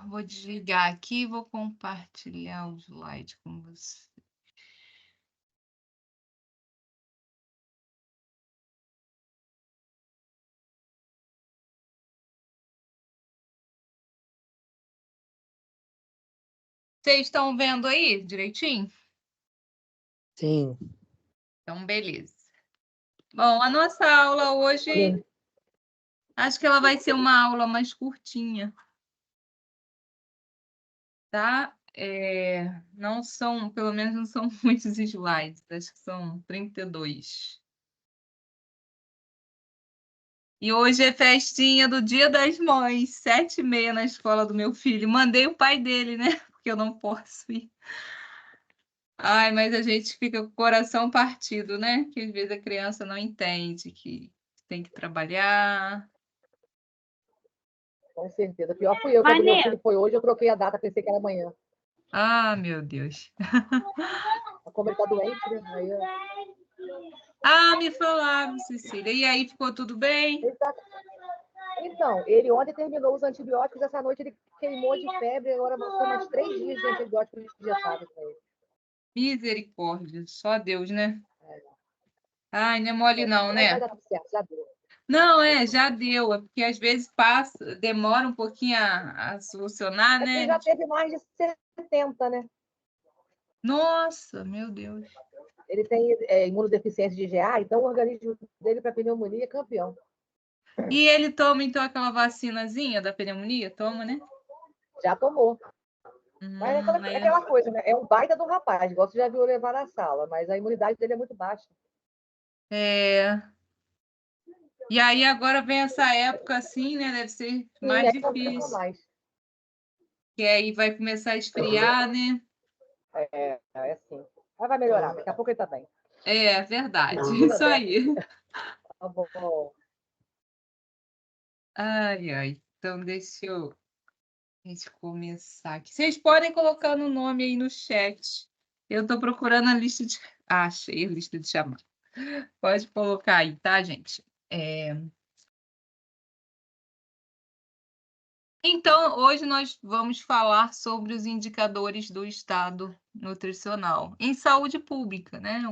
Vou desligar aqui e vou compartilhar o slide com você. Vocês estão vendo aí direitinho? Sim. Então, beleza. Bom, a nossa aula hoje, Sim. acho que ela vai ser uma aula mais curtinha, tá? Não são, pelo menos não são muitos slides, acho que são 32. E hoje é festinha do Dia das Mães, 7h30 na escola do meu filho. Mandei o pai dele, né? Porque eu não posso ir. Ai, mas a gente fica com o coração partido, né? Que às vezes a criança não entende que tem que trabalhar. Com certeza. Pior fui eu. Quando meu filho foi hoje, eu troquei a data, pensei que era amanhã. Ah, meu Deus. Como ele tá doente, né? Aí eu... Ah, me falaram, Cecília. E aí, ficou tudo bem? Então, ele ontem terminou os antibióticos, essa noite ele queimou de febre, agora foi mais 3 dias de antibióticos injetados para ele. Misericórdia. Só Deus, né? Ai, não é mole não, Mas vai né? dar tudo certo, já deu. Não, já deu. É porque às vezes passa, demora um pouquinho a solucionar, É porque ele né? já teve mais de 70, né? Nossa, meu Deus. Ele tem imunodeficiência de IgA, então o organismo dele para pneumonia é campeão. E ele toma, então, aquela vacinazinha da pneumonia? Toma, né? Já tomou. Mas é aquela coisa, né? É um baita do rapaz, igual você já viu levar na sala, mas a imunidade dele é muito baixa. E aí agora vem essa época assim, né? Deve ser mais difícil. Mais. Que aí vai começar a esfriar, né? É assim. Mas vai melhorar, daqui a pouco ele tá bem. É verdade, isso aí. Tá bom. Ai, ai. Então, deixa a gente começar aqui. Vocês podem colocar no nome aí no chat. Eu estou procurando a lista de... Ah, achei a lista de chamada. Pode colocar aí, tá, gente? Então, hoje nós vamos falar sobre os indicadores do estado nutricional em saúde pública, né?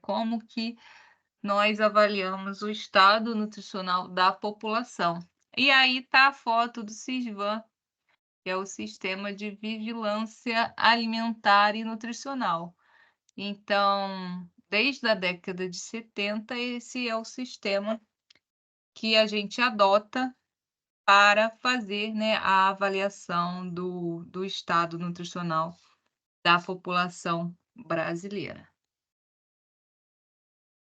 Como que nós avaliamos o estado nutricional da população. E aí está a foto do SISVAN, que é o Sistema de Vigilância Alimentar e Nutricional. Então, desde a década de 70, esse é o sistema que a gente adota para fazer, né, a avaliação do estado nutricional da população brasileira.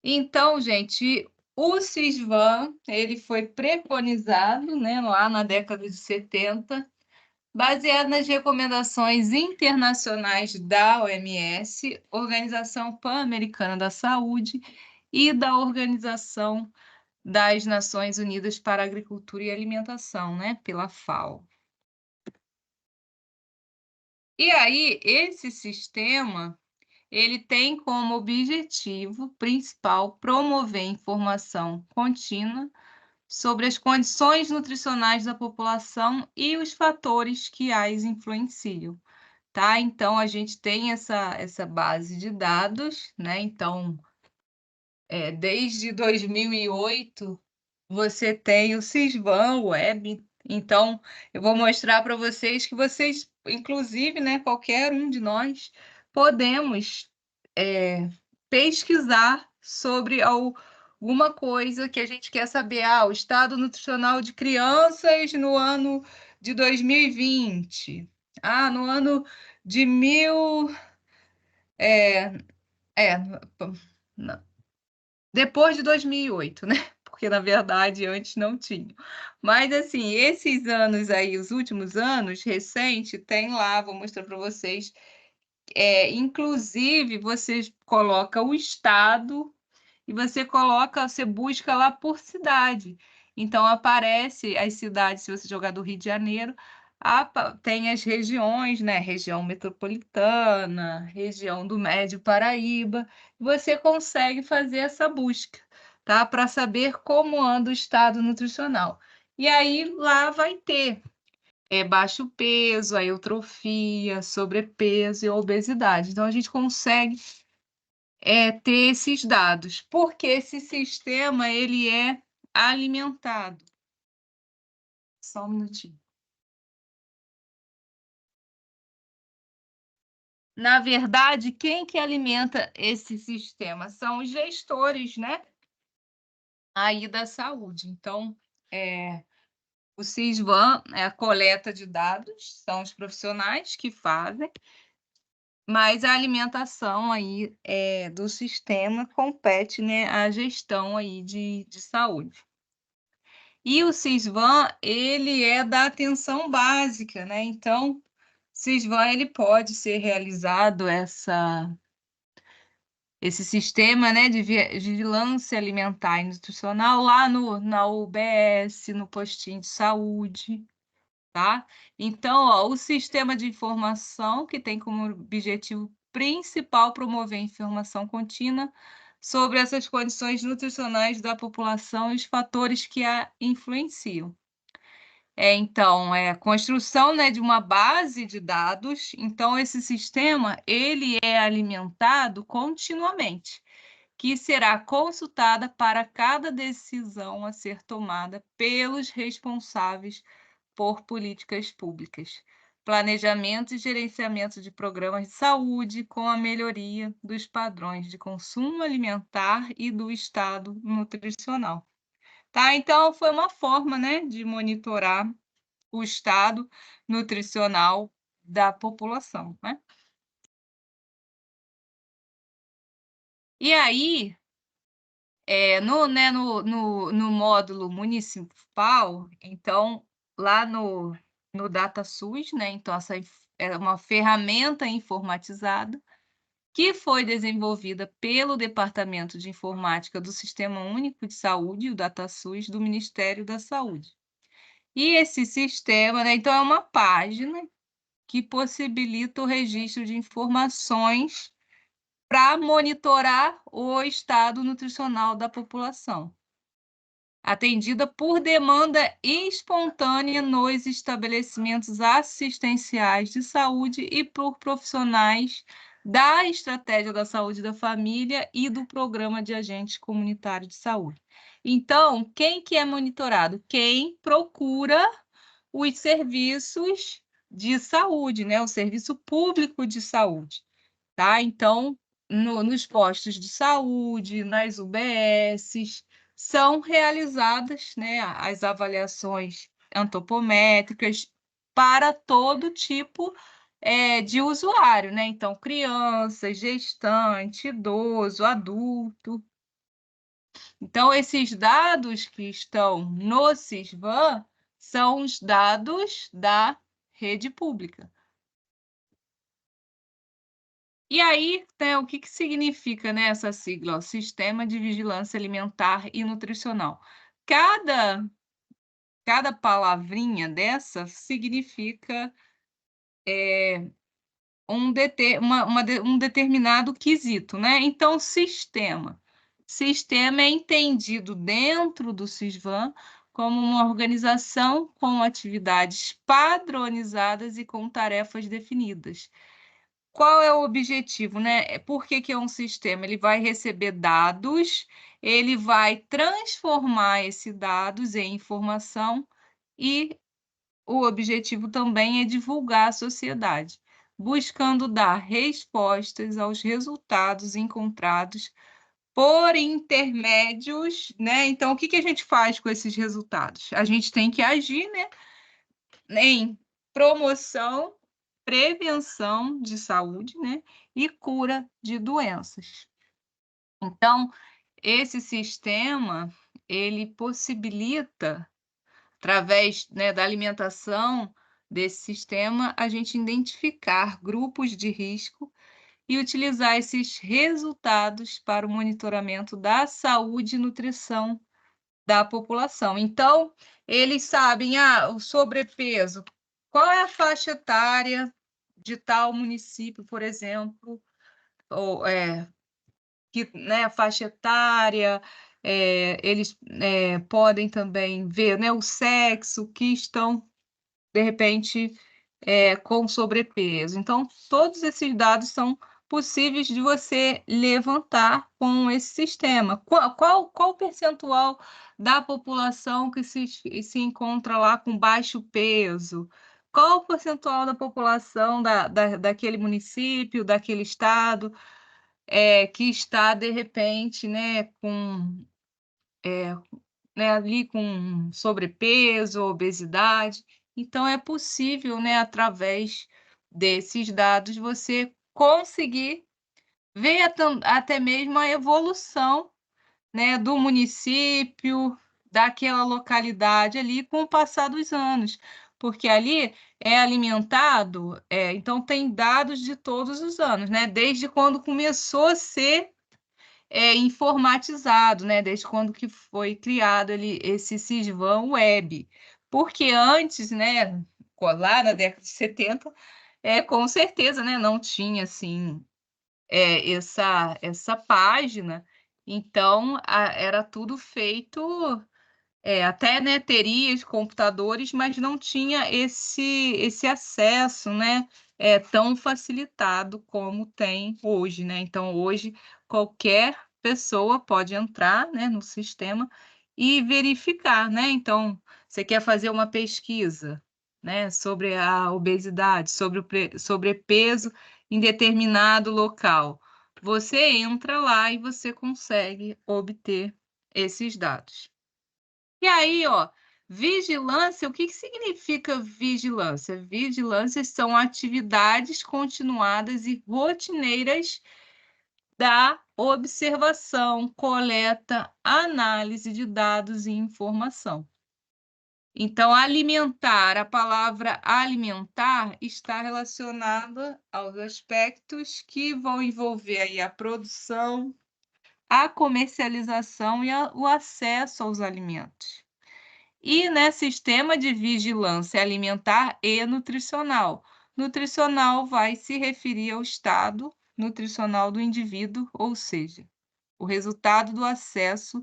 Então, gente, o SISVAN, ele foi preconizado, né, lá na década de 70, baseado nas recomendações internacionais da OMS, Organização Pan-Americana da Saúde, e da Organização das Nações Unidas para a Agricultura e Alimentação, né, pela FAO. E aí, esse sistema, ele tem como objetivo principal promover informação contínua sobre as condições nutricionais da população e os fatores que as influenciam, tá? Então, a gente tem essa base de dados, né? Então, desde 2008, você tem o SISVAN Web. Então, eu vou mostrar para vocês que vocês, inclusive, né, qualquer um de nós, podemos pesquisar sobre alguma coisa que a gente quer saber. O estado nutricional de crianças no ano de 2020. No ano de depois de 2008, né? Porque, na verdade, antes não tinha. Mas, assim, esses anos aí, os últimos anos, recente, tem lá, vou mostrar para vocês. Inclusive, você coloca o estado e você busca lá por cidade. Então, aparece as cidades, se você jogar do Rio de Janeiro, tem as regiões, né? Região metropolitana, região do Médio Paraíba. Você consegue fazer essa busca, tá? Para saber como anda o estado nutricional. E aí, lá vai ter baixo peso, a eutrofia, sobrepeso e obesidade. Então, a gente consegue ter esses dados, porque esse sistema ele é alimentado. Só um minutinho. Na verdade, quem que alimenta esse sistema? São os gestores, né? Aí da saúde. Então, o CISVAN é a coleta de dados, são os profissionais que fazem, mas a alimentação aí do sistema compete, né, à gestão aí de saúde. E o CISVAN, ele é da atenção básica, né? Então, CISVAN, ele pode ser realizado esse sistema, né, de vigilância alimentar e nutricional lá na UBS, no postinho de saúde, tá? Então, ó, o sistema de informação, que tem como objetivo principal promover a informação contínua sobre essas condições nutricionais da população e os fatores que a influenciam. Então, a construção, né, de uma base de dados. Então, esse sistema, ele é alimentado continuamente, que será consultada para cada decisão a ser tomada pelos responsáveis por políticas públicas, planejamento e gerenciamento de programas de saúde, com a melhoria dos padrões de consumo alimentar e do estado nutricional. Tá? Então, foi uma forma, né, de monitorar o estado nutricional da população, né? E aí, no módulo municipal, então, lá no DataSUS, né? Então, essa é uma ferramenta informatizada que foi desenvolvida pelo Departamento de Informática do Sistema Único de Saúde, o DataSUS, do Ministério da Saúde. E esse sistema, né? Então, é uma página que possibilita o registro de informações para monitorar o estado nutricional da população, atendida por demanda espontânea nos estabelecimentos assistenciais de saúde e por profissionais da Estratégia da Saúde da Família e do Programa de Agentes Comunitários de Saúde. Então, quem que é monitorado? Quem procura os serviços de saúde, né? O serviço público de saúde, tá? Então, nos postos de saúde, nas UBSs, são realizadas, né, as avaliações antropométricas para todo tipo de usuário, né? Então, criança, gestante, idoso, adulto. Então, esses dados que estão no CISVAN são os dados da rede pública. E aí, né, o que significa, né, essa sigla? Ó, Sistema de Vigilância Alimentar e Nutricional. Cada palavrinha dessa significa um determinado quesito, né? Então, sistema. Sistema é entendido dentro do CISVAN como uma organização com atividades padronizadas e com tarefas definidas. Qual é o objetivo, né? Por que é um sistema? Ele vai receber dados, ele vai transformar esses dados em informação e o objetivo também é divulgar à sociedade, buscando dar respostas aos resultados encontrados por intermédios, né? Então, o que a gente faz com esses resultados? A gente tem que agir, né, em promoção, prevenção de saúde, né, e cura de doenças. Então, esse sistema, ele possibilita, através, né, da alimentação desse sistema, a gente identificar grupos de risco e utilizar esses resultados para o monitoramento da saúde e nutrição da população. Então, eles sabem, o sobrepeso, qual é a faixa etária de tal município, por exemplo, ou né, a faixa etária, eles podem também ver, né, o sexo que estão de repente, com sobrepeso. Então, todos esses dados são possíveis de você levantar com esse sistema. Qual o percentual da população que se encontra lá com baixo peso? Qual o percentual da população daquele município, daquele estado, que está, de repente, né, ali com sobrepeso, obesidade. Então é possível, né, através desses dados, você conseguir ver até mesmo a evolução, né, do município, daquela localidade ali com o passar dos anos, porque ali é alimentado, então tem dados de todos os anos, né, desde quando começou a ser informatizado, né, desde quando que foi criado esse Sysvan Web. Porque antes, né, lá na década de 70, com certeza, né, não tinha, assim, essa página, então era tudo feito, até, né, teria os computadores, mas não tinha esse acesso, né, tão facilitado como tem hoje, né. Então hoje qualquer pessoa pode entrar, né, no sistema e verificar, né. Então, você quer fazer uma pesquisa, né, sobre a obesidade, sobre o sobrepeso em determinado local. Você entra lá e você consegue obter esses dados. E aí, ó, vigilância, o que que significa vigilância? Vigilância são atividades continuadas e rotineiras da observação, coleta, análise de dados e informação. Então, alimentar, a palavra alimentar está relacionada aos aspectos que vão envolver aí a produção, a comercialização e o acesso aos alimentos. E, né, sistema de vigilância alimentar e nutricional. Nutricional vai se referir ao estado nutricional do indivíduo, ou seja, o resultado do acesso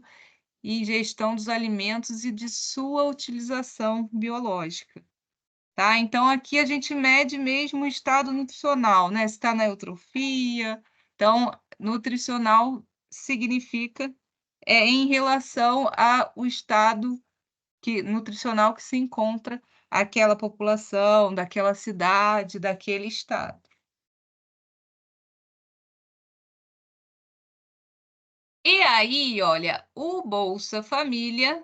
e ingestão dos alimentos e de sua utilização biológica, tá? Então, aqui a gente mede mesmo o estado nutricional, né? Se está na eutrofia. Então, nutricional significa em relação ao estado nutricional que se encontra aquela população, daquela cidade, daquele estado. E aí, olha, o Bolsa Família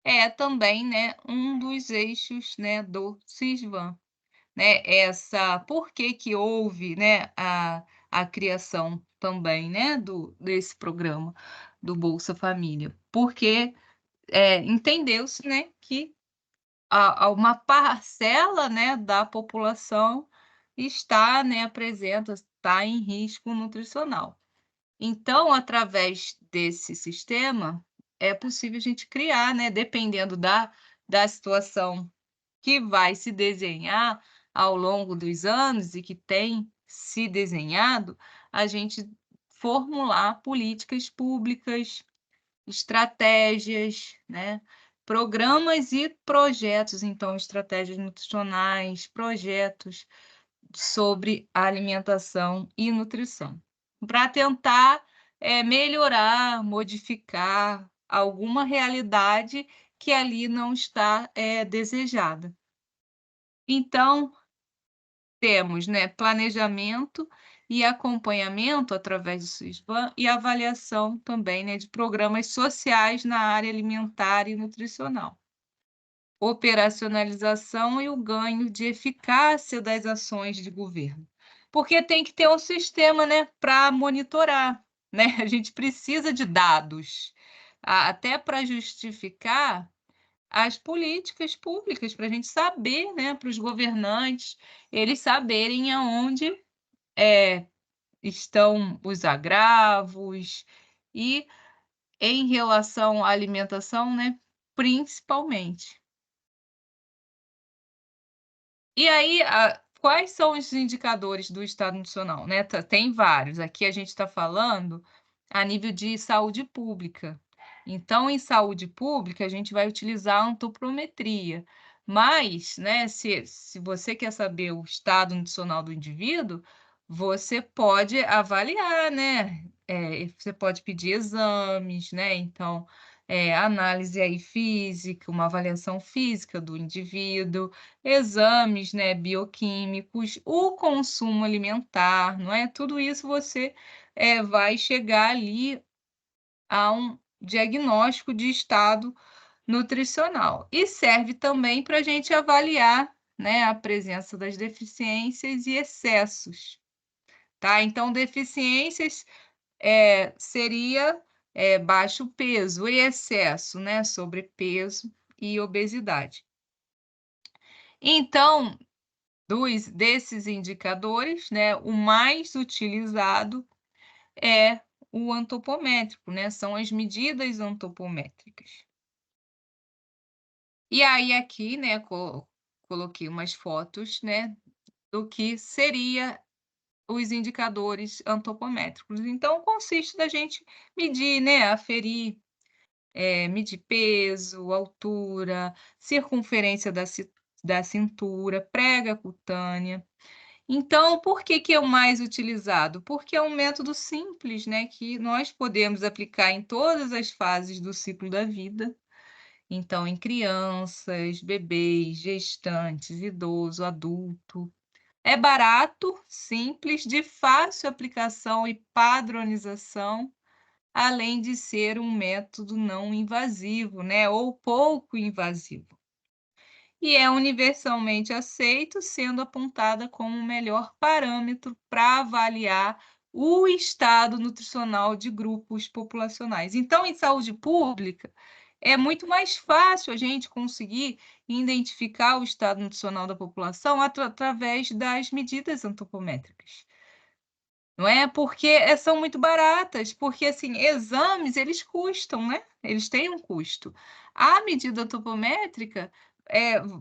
é também, né, um dos eixos, né, do Sysvan, né? Por que que houve, né, a criação também, né, desse programa do Bolsa Família? Porque entendeu-se, né, que uma parcela, né, da população está, né, está em risco nutricional. Então, através desse sistema, é possível a gente criar, né, dependendo da situação que vai se desenhar ao longo dos anos e que tem se desenhado, a gente formular políticas públicas, estratégias, né, programas e projetos, então estratégias nutricionais, projetos sobre alimentação e nutrição, para tentar, melhorar, modificar alguma realidade que ali não está, desejada. Então, temos, né, planejamento e acompanhamento através do SUSBAN e avaliação também, né, de programas sociais na área alimentar e nutricional. Operacionalização e o ganho de eficácia das ações de governo. Porque tem que ter um sistema, né, para monitorar, né? A gente precisa de dados, até para justificar as políticas públicas, para a gente saber, né, para os governantes, eles saberem aonde estão os agravos e em relação à alimentação, né, principalmente. E aí, quais são os indicadores do Estado Nacional, né? Tem vários. Aqui a gente está falando a nível de saúde pública. Então, em saúde pública, a gente vai utilizar a antropometria. Mas, né, se você quer saber o estado nutricional do indivíduo, você pode avaliar, né, você pode pedir exames, né, então, análise aí física, uma avaliação física do indivíduo, exames, né, bioquímicos, o consumo alimentar, não é, tudo isso você, vai chegar ali a um diagnóstico de estado nutricional. E serve também para a gente avaliar, né, a presença das deficiências e excessos, tá? Então, deficiências seria baixo peso e excesso, né, sobrepeso e obesidade. Então, desses indicadores, né, o mais utilizado é o antropométrico, né? São as medidas antropométricas. E aí aqui, né, coloquei umas fotos, né, do que seria os indicadores antropométricos. Então, consiste da gente medir, né, aferir, medir peso, altura, circunferência da cintura, prega cutânea. Então, por que que é o mais utilizado? Porque é um método simples, né, que nós podemos aplicar em todas as fases do ciclo da vida. Então, em crianças, bebês, gestantes, idoso, adulto. É barato, simples, de fácil aplicação e padronização, além de ser um método não invasivo, né, ou pouco invasivo. E é universalmente aceito, sendo apontada como o melhor parâmetro para avaliar o estado nutricional de grupos populacionais. Então, em saúde pública, é muito mais fácil a gente conseguir identificar o estado nutricional da população através das medidas antropométricas. Não é? Porque são muito baratas, porque assim, exames eles custam, né? Eles têm um custo. A medida topométrica,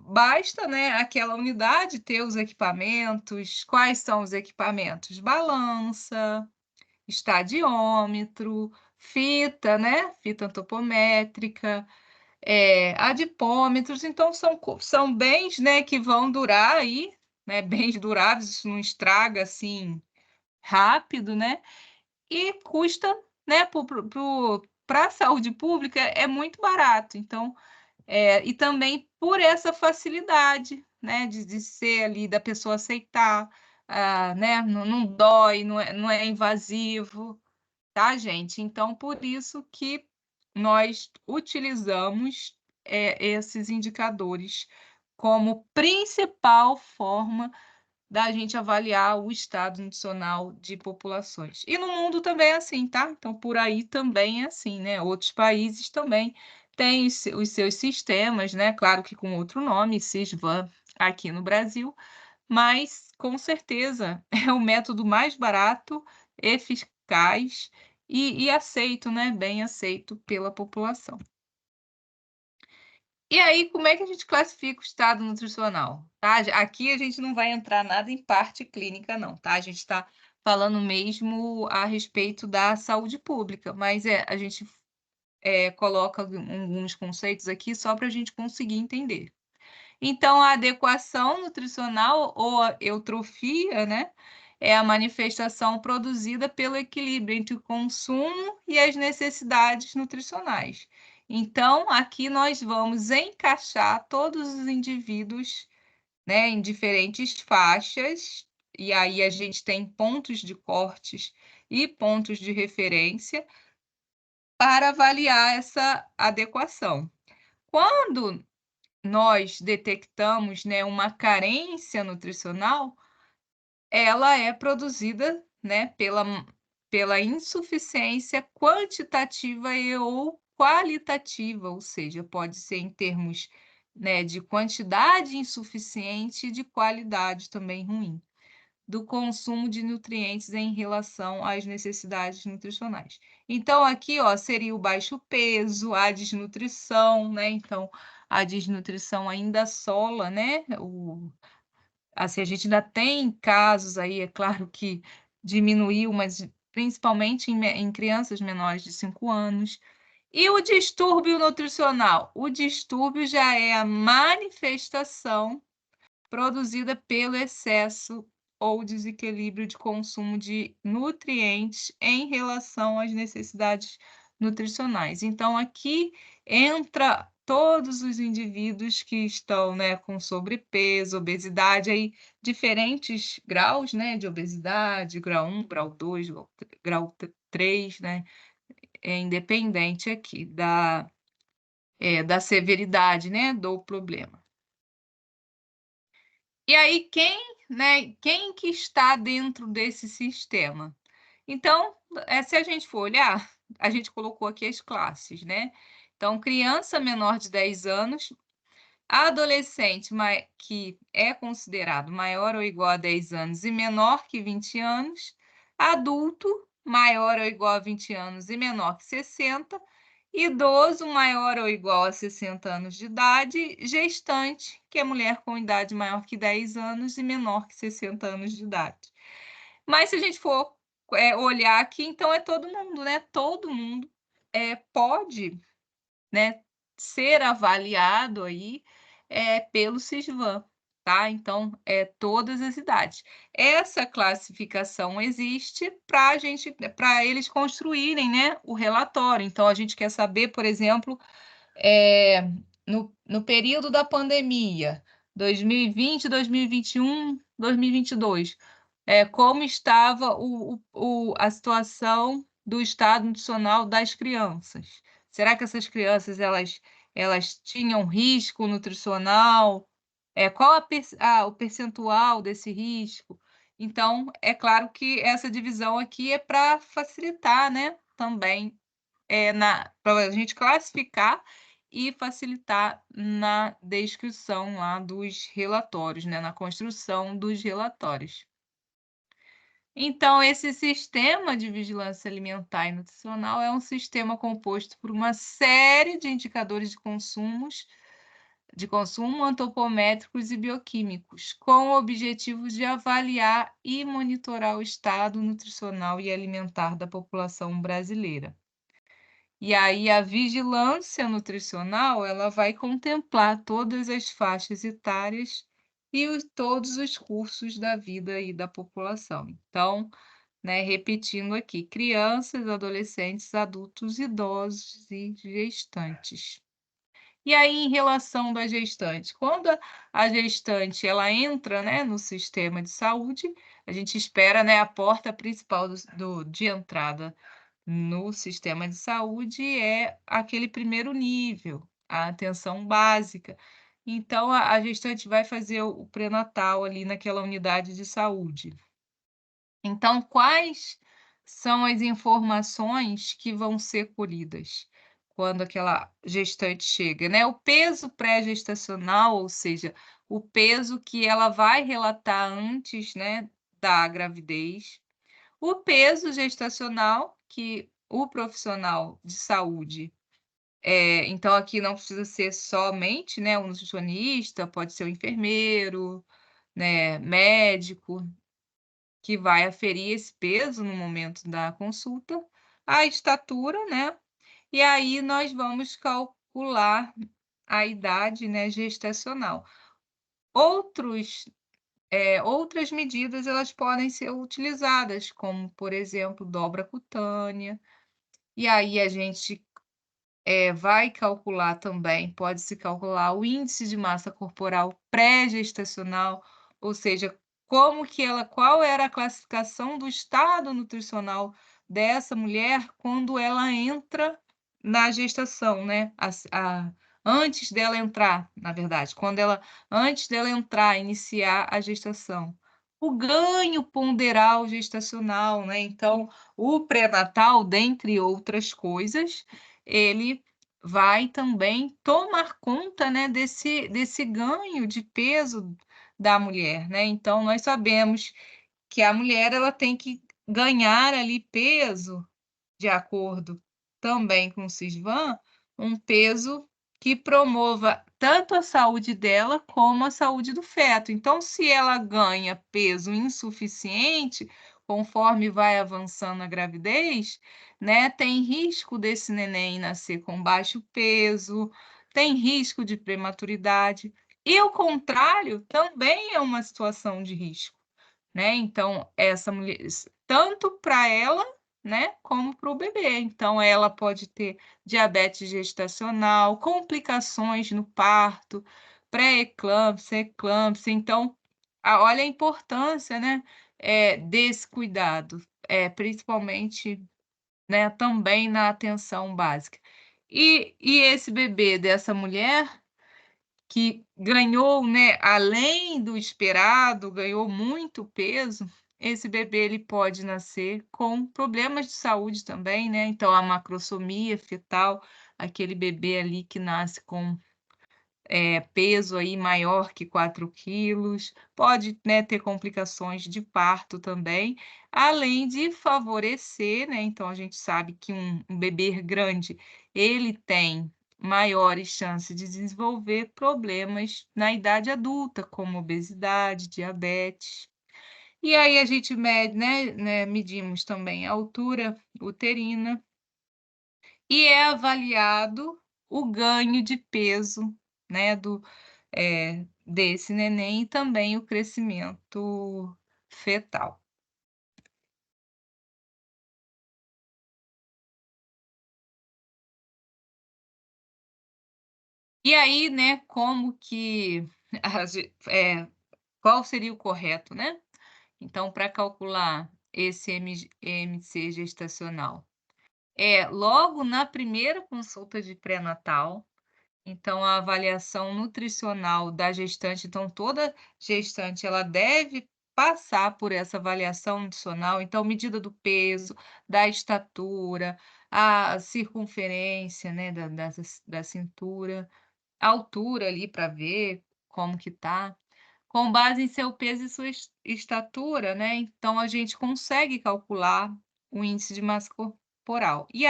basta, né, aquela unidade ter os equipamentos. Quais são os equipamentos? Balança, estadiômetro, fita, né? Fita topométrica, adipômetros. Então são bens, né, que vão durar aí, né? Bens duráveis, isso não estraga assim rápido, né? E custa, né, para a saúde pública é muito barato. Então, e também por essa facilidade, né, de ser ali, da pessoa aceitar, né, não dói, não é invasivo, tá, gente? Então, por isso que nós utilizamos esses indicadores como principal forma da gente avaliar o estado nutricional de populações. E no mundo também é assim, tá? Então, por aí também é assim, né? Outros países também têm os seus sistemas, né? Claro que com outro nome, SISVAN aqui no Brasil, mas com certeza é o método mais barato, eficaz e aceito, né? Bem aceito pela população. E aí, como é que a gente classifica o estado nutricional, tá? Aqui a gente não vai entrar nada em parte clínica não, tá? A gente está falando mesmo a respeito da saúde pública, mas a gente coloca alguns conceitos aqui só para a gente conseguir entender. Então, a adequação nutricional ou a eutrofia, né, é a manifestação produzida pelo equilíbrio entre o consumo e as necessidades nutricionais. Então, aqui nós vamos encaixar todos os indivíduos, né, em diferentes faixas, e aí a gente tem pontos de cortes e pontos de referência para avaliar essa adequação. Quando nós detectamos, né, uma carência nutricional, ela é produzida, né, pela insuficiência quantitativa ou qualitativa, ou seja, pode ser em termos, né, de quantidade insuficiente e de qualidade também ruim, do consumo de nutrientes em relação às necessidades nutricionais. Então, aqui, ó, seria o baixo peso, a desnutrição, né? Então, a desnutrição ainda assola, né? Assim, a gente ainda tem casos aí, é claro que diminuiu, mas principalmente em crianças menores de 5 anos. E o distúrbio nutricional? O distúrbio já é a manifestação produzida pelo excesso ou desequilíbrio de consumo de nutrientes em relação às necessidades nutricionais. Então, aqui entra todos os indivíduos que estão, né, com sobrepeso, obesidade, aí diferentes graus, né, de obesidade, grau 1, grau 2, grau 3, né, é independente aqui da severidade, né, do problema. E aí quem que está dentro desse sistema? Então, se a gente for olhar, a gente colocou aqui as classes, né. Então, criança menor de 10 anos, adolescente que é considerado maior ou igual a 10 anos e menor que 20 anos, adulto maior ou igual a 20 anos e menor que 60, idoso maior ou igual a 60 anos de idade, gestante, que é mulher com idade maior que 10 anos e menor que 60 anos de idade. Mas se a gente for olhar aqui, então é todo mundo, né? Todo mundo pode, né, ser avaliado aí pelo Sisvan, tá? Então, todas as idades. Essa classificação existe para eles construírem, né, o relatório. Então, a gente quer saber, por exemplo, no período da pandemia, 2020, 2021, 2022, como estava a situação do estado nutricional das crianças. Será que essas crianças elas tinham risco nutricional? Qual o percentual desse risco? Então, é claro que essa divisão aqui é para facilitar, né, também para a gente classificar e facilitar na descrição lá dos relatórios, né, na construção dos relatórios. Então, esse sistema de vigilância alimentar e nutricional é um sistema composto por uma série de indicadores de consumo antropométricos e bioquímicos, com o objetivo de avaliar e monitorar o estado nutricional e alimentar da população brasileira. E aí a vigilância nutricional, ela vai contemplar todas as faixas etárias e todos os cursos da vida e da população. Então, né, repetindo aqui, crianças, adolescentes, adultos, idosos e gestantes. E aí, em relação da gestante, quando a gestante ela entra, né, no sistema de saúde, a gente espera, né, a porta principal de entrada no sistema de saúde é aquele primeiro nível, a atenção básica. Então, a gestante vai fazer o pré-natal ali naquela unidade de saúde. Então, quais são as informações que vão ser colhidas quando aquela gestante chega, né? O peso pré-gestacional, ou seja, o peso que ela vai relatar antes, né, da gravidez. O peso gestacional, que o profissional de saúde, então aqui não precisa ser somente, né, o nutricionista, pode ser o enfermeiro, né, médico, que vai aferir esse peso no momento da consulta, a estatura, né, e aí nós vamos calcular a idade, né, gestacional. Outras medidas elas podem ser utilizadas, como, por exemplo, dobra cutânea, e aí a gente vai calcular também, pode-se calcular o índice de massa corporal pré-gestacional, ou seja, qual era a classificação do estado nutricional dessa mulher quando ela entra na gestação, né? Antes dela entrar, na verdade, antes dela entrar, iniciar a gestação. O ganho ponderal gestacional, né? Então, o pré-natal, dentre outras coisas, ele vai também tomar conta, né, desse ganho de peso da mulher, né? Então, nós sabemos que a mulher ela tem que ganhar ali peso, de acordo também com o Sisvan, um peso que promova tanto a saúde dela como a saúde do feto. Então, se ela ganha peso insuficiente, conforme vai avançando a gravidez, né, tem risco desse neném nascer com baixo peso, tem risco de prematuridade. E o contrário também é uma situação de risco, né? Então, essa mulher, tanto para ela, né, como para o bebê. Então, ela pode ter diabetes gestacional, complicações no parto, pré-eclâmpsia, eclâmpsia. Então, olha a importância, né, desse cuidado, principalmente, né, também na atenção básica. E esse bebê dessa mulher que ganhou, né, além do esperado, ganhou muito peso, esse bebê ele pode nascer com problemas de saúde também, né, então a macrosomia fetal, aquele bebê ali que nasce com peso aí maior que 4 quilos, pode, né, ter complicações de parto também, além de favorecer, né, então a gente sabe que um bebê grande, ele tem maiores chances de desenvolver problemas na idade adulta, como obesidade, diabetes. E aí a gente mede, medimos também a altura uterina e é avaliado o ganho de peso, né, desse neném e também o crescimento fetal. E aí, né, como que qual seria o correto, né? Então, para calcular esse IMC gestacional, logo na primeira consulta de pré-natal. Então, a avaliação nutricional da gestante, então toda gestante ela deve passar por essa avaliação nutricional, então medida do peso, da estatura, a circunferência, né, da cintura, a altura ali para ver como que tá. Com base em seu peso e sua estatura, né, então a gente consegue calcular o índice de massa corporal. E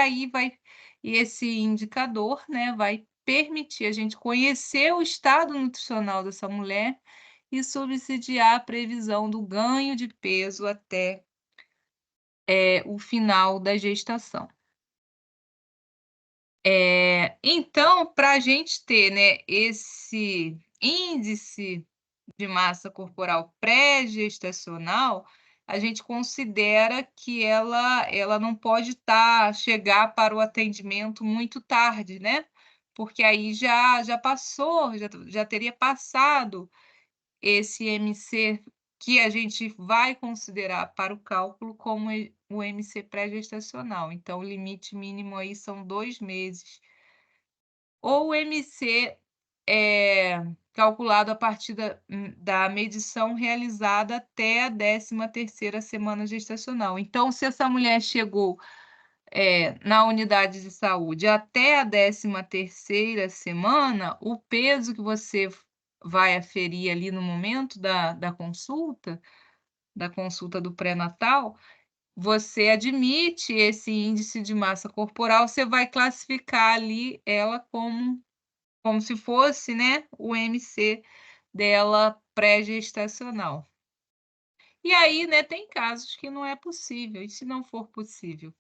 esse indicador, né, vai permitir a gente conhecer o estado nutricional dessa mulher e subsidiar a previsão do ganho de peso até, o final da gestação. Então, para a gente ter, né, esse índice de massa corporal pré-gestacional, a gente considera que ela não pode chegar para o atendimento muito tarde, né, porque aí já passou, já teria passado esse MC que a gente vai considerar para o cálculo como o MC pré-gestacional. Então o limite mínimo aí são 2 meses. Ou o MC, calculado a partir da medição realizada até a 13ª semana gestacional. Então, se essa mulher chegou, na unidade de saúde até a 13ª semana, o peso que você vai aferir ali no momento da consulta do pré-natal, você admite esse índice de massa corporal, você vai classificar ali ela como se fosse, né, o MC dela pré-gestacional. E aí, né, tem casos que não é possível, e se não for possível?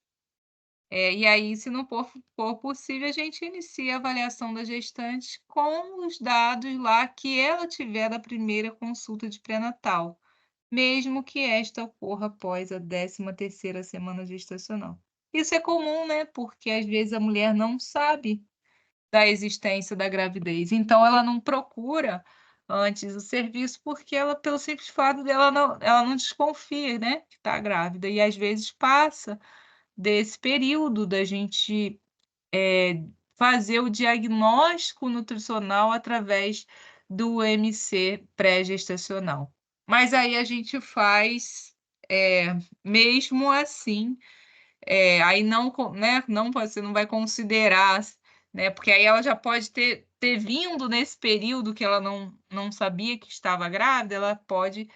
E aí, se não for possível, a gente inicia a avaliação da gestante com os dados lá que ela tiver da primeira consulta de pré-natal, mesmo que esta ocorra após a 13ª semana gestacional. Isso é comum, né, porque às vezes a mulher não sabe da existência da gravidez. Então ela não procura antes o serviço, porque ela, pelo simples fato dela ela não desconfia, né, que está grávida. E às vezes passa desse período da gente fazer o diagnóstico nutricional através do MC pré-gestacional. Mas aí a gente faz, mesmo assim, aí não, né, você não vai considerar, né, porque aí ela já pode ter vindo nesse período que ela não sabia que estava grávida, ela pode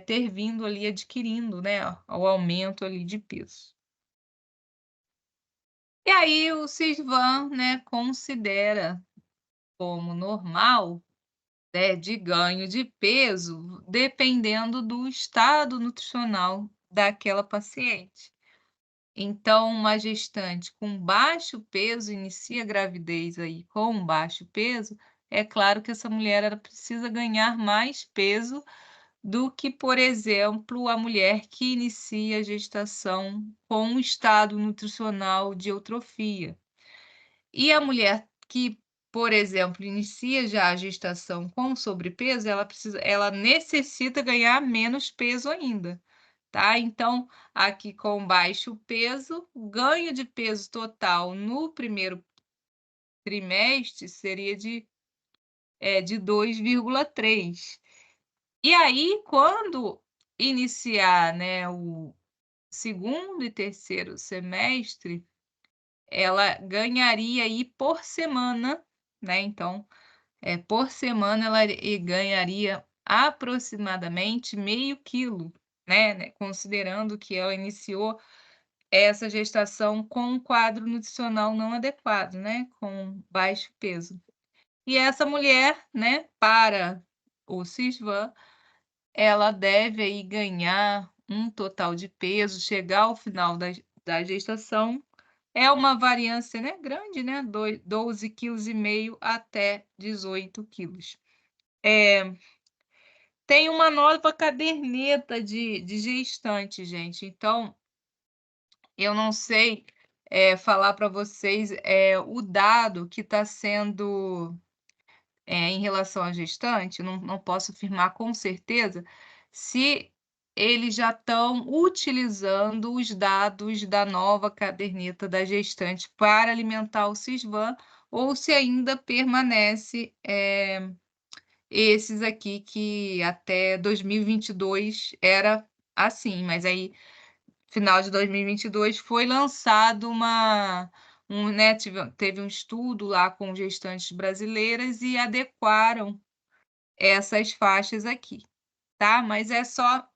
ter vindo ali adquirindo, né, o aumento ali de peso. E aí o Sysvan, né, considera como normal, né, de ganho de peso, dependendo do estado nutricional daquela paciente. Então, uma gestante com baixo peso inicia a gravidez aí com baixo peso, é claro que essa mulher ela precisa ganhar mais peso do que, por exemplo, a mulher que inicia a gestação com um estado nutricional de eutrofia. E a mulher que, por exemplo, inicia já a gestação com sobrepeso, ela necessita ganhar menos peso ainda, tá? Então, aqui com baixo peso, o ganho de peso total no primeiro trimestre seria de 2,3. E aí, quando iniciar, né, o segundo e terceiro semestre, ela ganharia aí por semana, né, então, por semana ela ganharia aproximadamente meio quilo, né, considerando que ela iniciou essa gestação com um quadro nutricional não adequado, né, com baixo peso. E essa mulher, né, para o Sisvan, ela deve aí ganhar um total de peso, chegar ao final da gestação, é uma variância, né, grande, né, 12,5 kg até 18 quilos. Tem uma nova caderneta de gestante, gente, então eu não sei, falar para vocês, o dado que está sendo em relação à gestante, não posso afirmar com certeza se eles já estão utilizando os dados da nova caderneta da gestante para alimentar o Sisvan ou se ainda permanece, esses aqui que até 2022 era assim, mas aí final de 2022 foi lançado né, teve um estudo lá com gestantes brasileiras e adequaram essas faixas aqui, tá? Mas é só,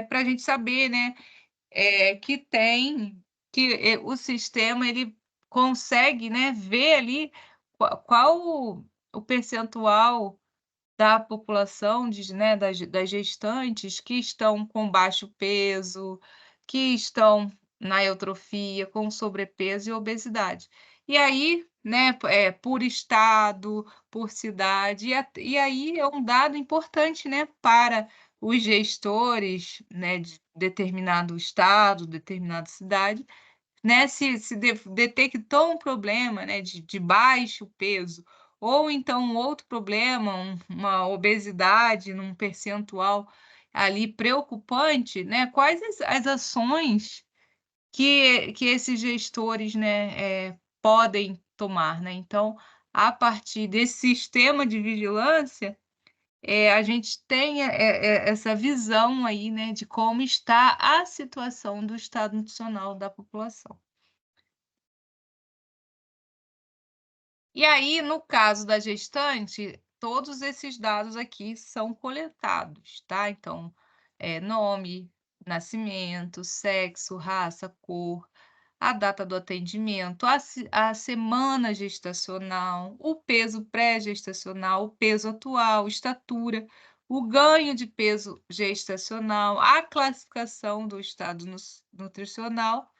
pra gente saber, né, o sistema ele consegue, né, ver ali qual o percentual da população né, das gestantes que estão com baixo peso, que estão na eutrofia, com sobrepeso e obesidade. E aí, né, por estado, por cidade, e aí é um dado importante, né, para os gestores, né, de determinado estado, determinada cidade, né, se detectou um problema, né, de baixo peso, ou então um outro problema, uma obesidade num percentual ali preocupante, né, quais as ações que esses gestores, né, podem tomar, né. Então, a partir desse sistema de vigilância, a gente tem, essa visão aí, né, de como está a situação do estado nutricional da população. E aí, no caso da gestante, todos esses dados aqui são coletados, tá? Então, nome, nascimento, sexo, raça, cor, a data do atendimento, a semana gestacional, o peso pré-gestacional, o peso atual, estatura, o ganho de peso gestacional, a classificação do estado nutricional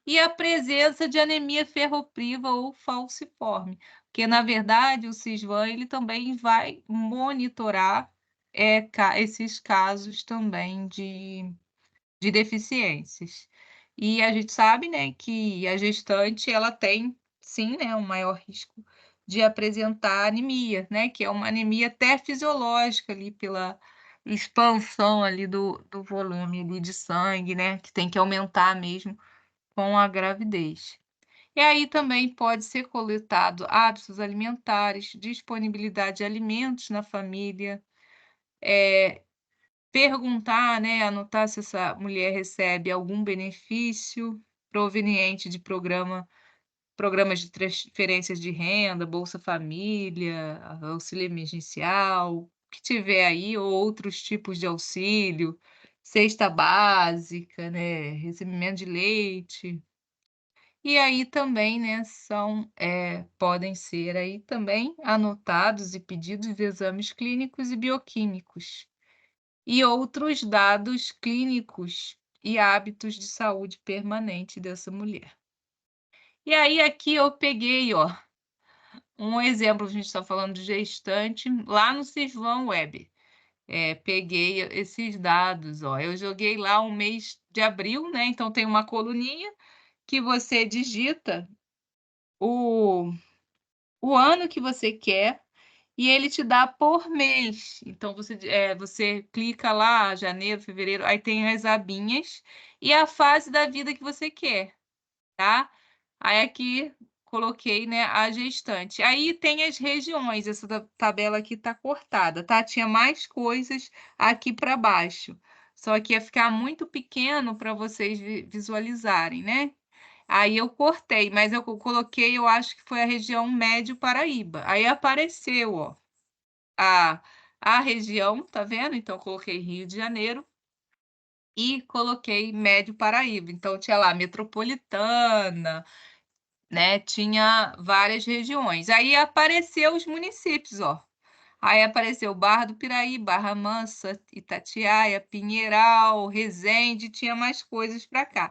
e a presença de anemia ferropriva ou falciforme, porque na verdade o Sisvan ele também vai monitorar, esses casos também de deficiências. E a gente sabe, né, que a gestante ela tem sim, né, um maior risco de apresentar anemia, né, que é uma anemia até fisiológica ali pela expansão ali do volume ali de sangue, né, que tem que aumentar mesmo com a gravidez. E aí também pode ser coletado hábitos alimentares, disponibilidade de alimentos na família, perguntar, né, anotar se essa mulher recebe algum benefício proveniente de programas de transferências de renda, Bolsa Família, auxílio emergencial, o que tiver aí, ou outros tipos de auxílio, cesta básica, né, recebimento de leite. E aí também, né, podem ser aí também anotados e pedidos de exames clínicos e bioquímicos, e outros dados clínicos e hábitos de saúde permanente dessa mulher. E aí aqui eu peguei, ó, um exemplo, a gente está falando de gestante, lá no Sysvan Web. Peguei esses dados, ó, eu joguei lá o mês de abril, né, então tem uma coluninha que você digita o ano que você quer e ele te dá por mês. Então você clica lá, janeiro, fevereiro, aí tem as abinhas e a fase da vida que você quer, tá? Aí aqui coloquei, né, a gestante. Aí tem as regiões, essa tabela aqui tá cortada, tá? Tinha mais coisas aqui para baixo, só que ia ficar muito pequeno para vocês visualizarem, né? Aí eu cortei, mas eu coloquei, eu acho que foi a região Médio Paraíba. Aí apareceu, ó, a, a região, tá vendo? Então, eu coloquei Rio de Janeiro e coloquei Médio Paraíba. Então, tinha lá Metropolitana, né? Tinha várias regiões. Aí apareceu os municípios, ó. Aí apareceu Barra do Piraí, Barra Mansa, Itatiaia, Pinheiral, Resende, tinha mais coisas para cá.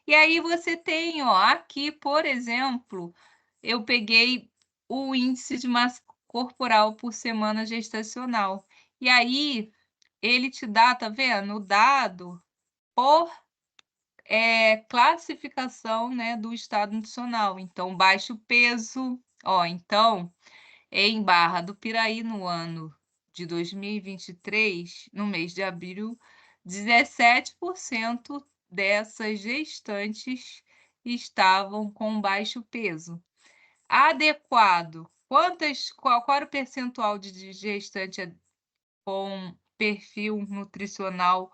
E aí você tem, ó, aqui, por exemplo, eu peguei o índice de massa corporal por semana gestacional. E aí ele te dá, tá vendo? O dado por classificação, né, do estado nutricional. Então, baixo peso, ó, então em Barra do Piraí, no ano de 2023, no mês de abril, 17% dessas gestantes estavam com baixo peso. Adequado. Qual era o percentual de gestante com perfil nutricional,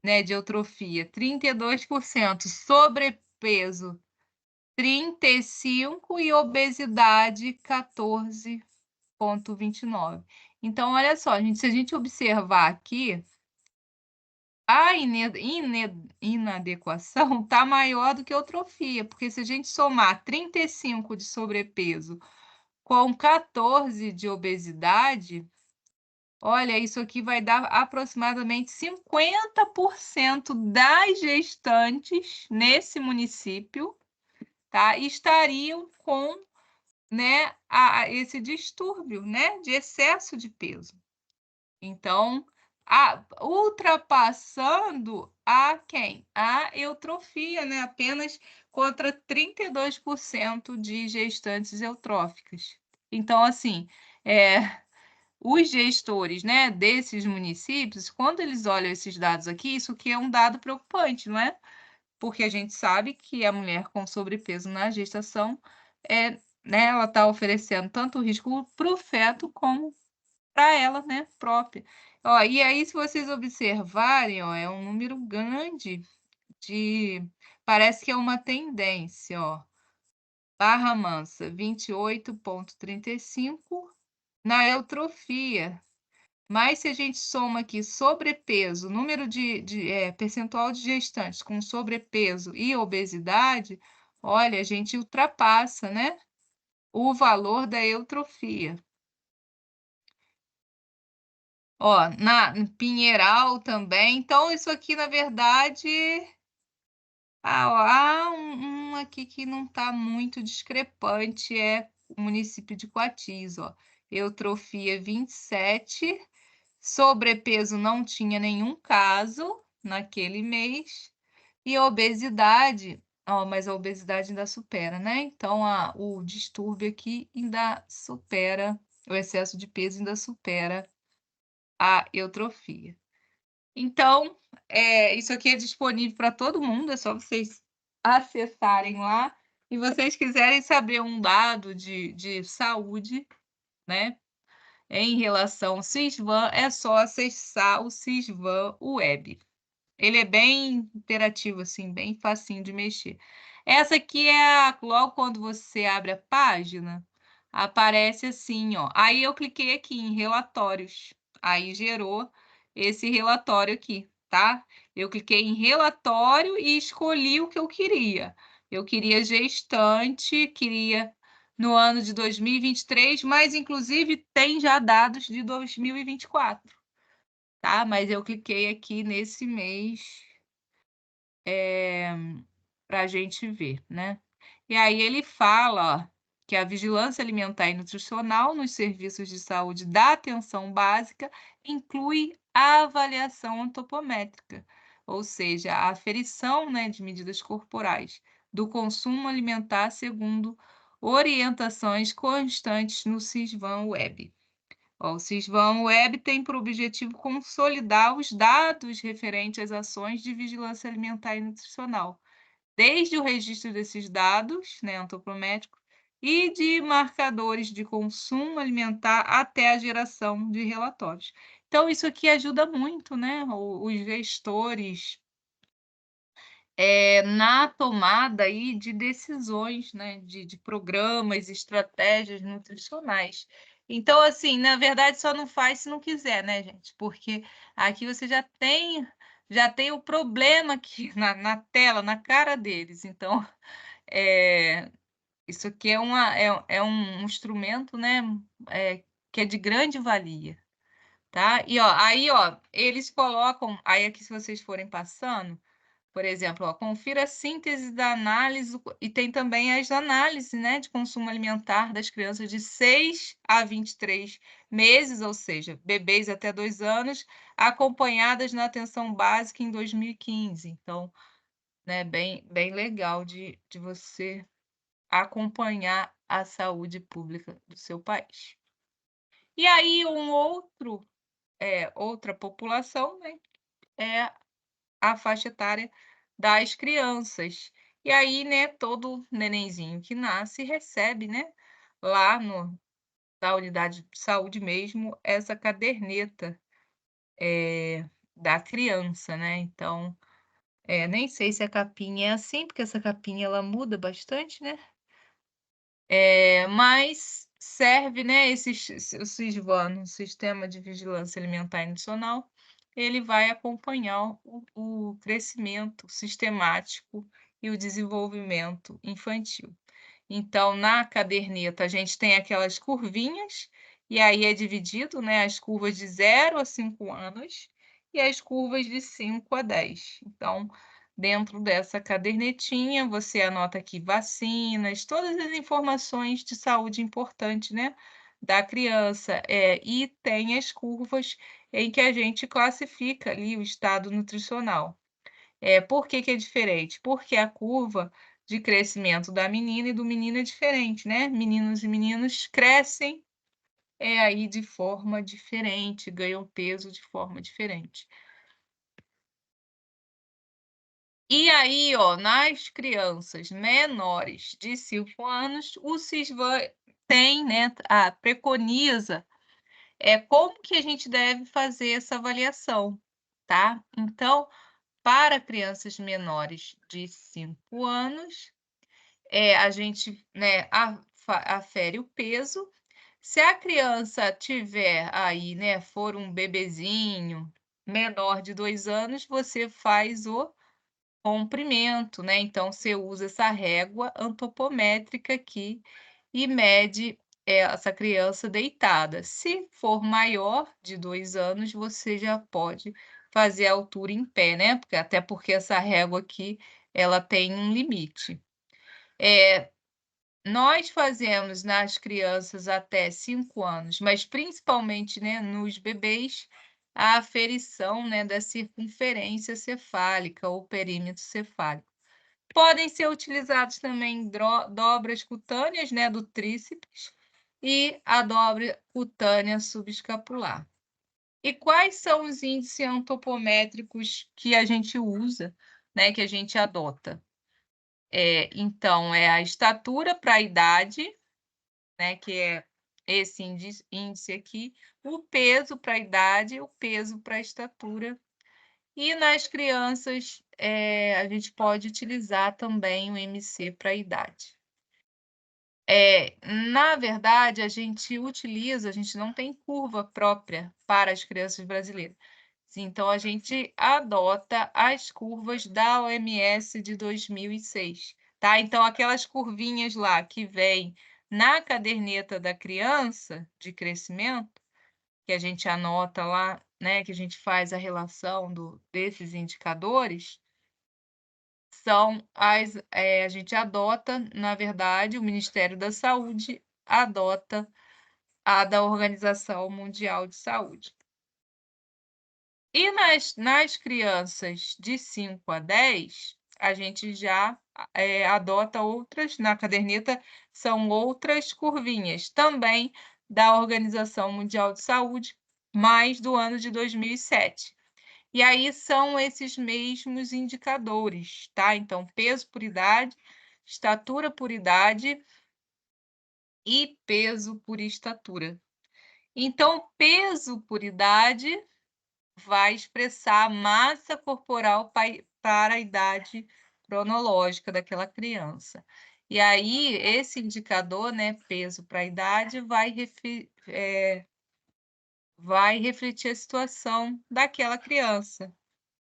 né, de eutrofia? 32%. Sobrepeso, 35% e obesidade, 14,29. Então, olha só, se a gente observar aqui, a inadequação está maior do que a eutrofia, porque se a gente somar 35 de sobrepeso com 14 de obesidade, olha, isso aqui vai dar aproximadamente 50% das gestantes nesse município, tá, estariam com, né, esse distúrbio, né, de excesso de peso. Então, ultrapassando a quem? A eutrofia, né? Apenas contra 32% de gestantes eutróficas. Então, assim, os gestores, né, desses municípios, quando eles olham esses dados aqui, isso aqui é um dado preocupante, não é? Porque a gente sabe que a mulher com sobrepeso na gestação, né, ela está oferecendo tanto risco para o feto como para ela, né, própria. Ó, e aí, se vocês observarem, ó, é um número grande de. Parece que é uma tendência, ó. Barra Mansa, 28,35 na eutrofia. Mas se a gente soma aqui sobrepeso, número percentual de gestantes com sobrepeso e obesidade, olha, a gente ultrapassa, né, o valor da eutrofia. Ó, em Pinheiral também. Então, isso aqui, na verdade, há um aqui que não está muito discrepante, é o município de Coatis, ó. Eutrofia 27, sobrepeso não tinha nenhum caso naquele mês, e obesidade, ó, mas a obesidade ainda supera, né? Então, o distúrbio aqui ainda supera, o excesso de peso ainda supera a eutrofia. Então, isso aqui é disponível para todo mundo, é só vocês acessarem lá. E vocês quiserem saber um dado de saúde, né, em relação ao Sysvan, é só acessar o Sysvan Web. Ele é bem interativo, assim, bem facinho de mexer. Essa aqui logo quando você abre a página, aparece assim, ó. Aí eu cliquei aqui em relatórios, aí gerou esse relatório aqui, tá? Eu cliquei em relatório e escolhi o que eu queria. Eu queria gestante, queria no ano de 2023, mas inclusive tem já dados de 2024, tá? Mas eu cliquei aqui nesse mês para a gente ver, né. E aí ele fala, ó, que a vigilância alimentar e nutricional nos serviços de saúde da atenção básica inclui a avaliação antropométrica, ou seja, a aferição, né, de medidas corporais do consumo alimentar segundo orientações constantes no Sysvan-Web. Ó, o Sysvan-Web tem por objetivo consolidar os dados referentes às ações de vigilância alimentar e nutricional, desde o registro desses dados, né, antropométricos, e de marcadores de consumo alimentar até a geração de relatórios. Então, isso aqui ajuda muito, né, os gestores na tomada aí de decisões, né, de programas, estratégias nutricionais. Então, assim, na verdade, só não faz se não quiser, né, gente? Porque aqui você já tem o problema aqui na tela, na cara deles. Então, eh, isso aqui é um instrumento, né, que é de grande valia, tá? E, ó, aí, ó, eles colocam aí aqui se vocês forem passando, por exemplo, ó, confira a síntese da análise e tem também as análises, né, de consumo alimentar das crianças de 6 a 23 meses, ou seja, bebês até 2 anos, acompanhadas na atenção básica em 2015. Então, né, bem legal de você acompanhar a saúde pública do seu país. E aí outra população, né, é a faixa etária das crianças. E aí, né, todo nenenzinho que nasce recebe, né, lá na unidade de saúde mesmo, essa caderneta, da criança, né. Então, nem sei se a capinha é assim, porque essa capinha ela muda bastante, né. Mas serve, né, o SISVAN, Sistema de Vigilância Alimentar e Nutricional, ele vai acompanhar o crescimento sistemático e o desenvolvimento infantil. Então, na caderneta, a gente tem aquelas curvinhas, e aí é dividido, né, as curvas de 0 a 5 anos e as curvas de 5 a 10. Então, dentro dessa cadernetinha, você anota aqui vacinas, todas as informações de saúde importante, né, da criança, e tem as curvas em que a gente classifica ali o estado nutricional. Por que que é diferente? Porque a curva de crescimento da menina e do menino é diferente, né? Meninos e meninos crescem, aí de forma diferente, ganham peso de forma diferente. E aí, ó, nas crianças menores de 5 anos, o Sysvan tem, né, preconiza, como que a gente deve fazer essa avaliação, tá? Então, para crianças menores de 5 anos, a gente, né, afere o peso. Se a criança tiver aí, né, for um bebezinho menor de 2 anos, você faz o comprimento, né, então você usa essa régua antropométrica aqui e mede, essa criança deitada. Se for maior de 2 anos, você já pode fazer a altura em pé, né, porque essa régua aqui, ela tem um limite. Nós fazemos nas crianças até 5 anos, mas principalmente, né, nos bebês, a aferição, né, da circunferência cefálica ou perímetro cefálico. Podem ser utilizados também dobras cutâneas, né, do tríceps e a dobra cutânea subescapular. E quais são os índices antropométricos que a gente usa, né, que a gente adota? Então, é a estatura para a idade, né, que é esse índice aqui, o peso para a idade, o peso para a estatura. E nas crianças, a gente pode utilizar também o MC para a idade. Na verdade, a gente não tem curva própria para as crianças brasileiras. Então, a gente adota as curvas da OMS de 2006, tá? Então, aquelas curvinhas lá que vêm na caderneta da criança de crescimento, que a gente anota lá, né, que a gente faz a relação desses indicadores, a gente adota, na verdade, o Ministério da Saúde adota a da Organização Mundial de Saúde. E nas crianças de 5 a 10, a gente já, adota outras, na caderneta são outras curvinhas, também da Organização Mundial de Saúde, mas do ano de 2007. E aí são esses mesmos indicadores, tá? Então, peso por idade, estatura por idade e peso por estatura. Então, peso por idade vai expressar a massa corporal para a idade cronológica daquela criança. E aí, esse indicador, né, peso para a idade, vai refletir a situação daquela criança.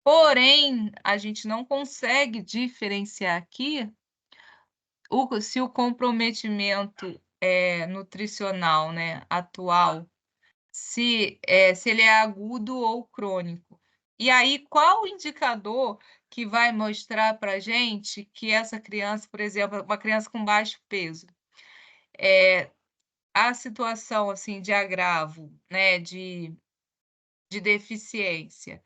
Porém, a gente não consegue diferenciar aqui se o comprometimento nutricional, né, atual, se ele é agudo ou crônico. E aí, qual o indicador que vai mostrar para gente que essa criança, por exemplo, uma criança com baixo peso, a situação assim de agravo, né, de deficiência,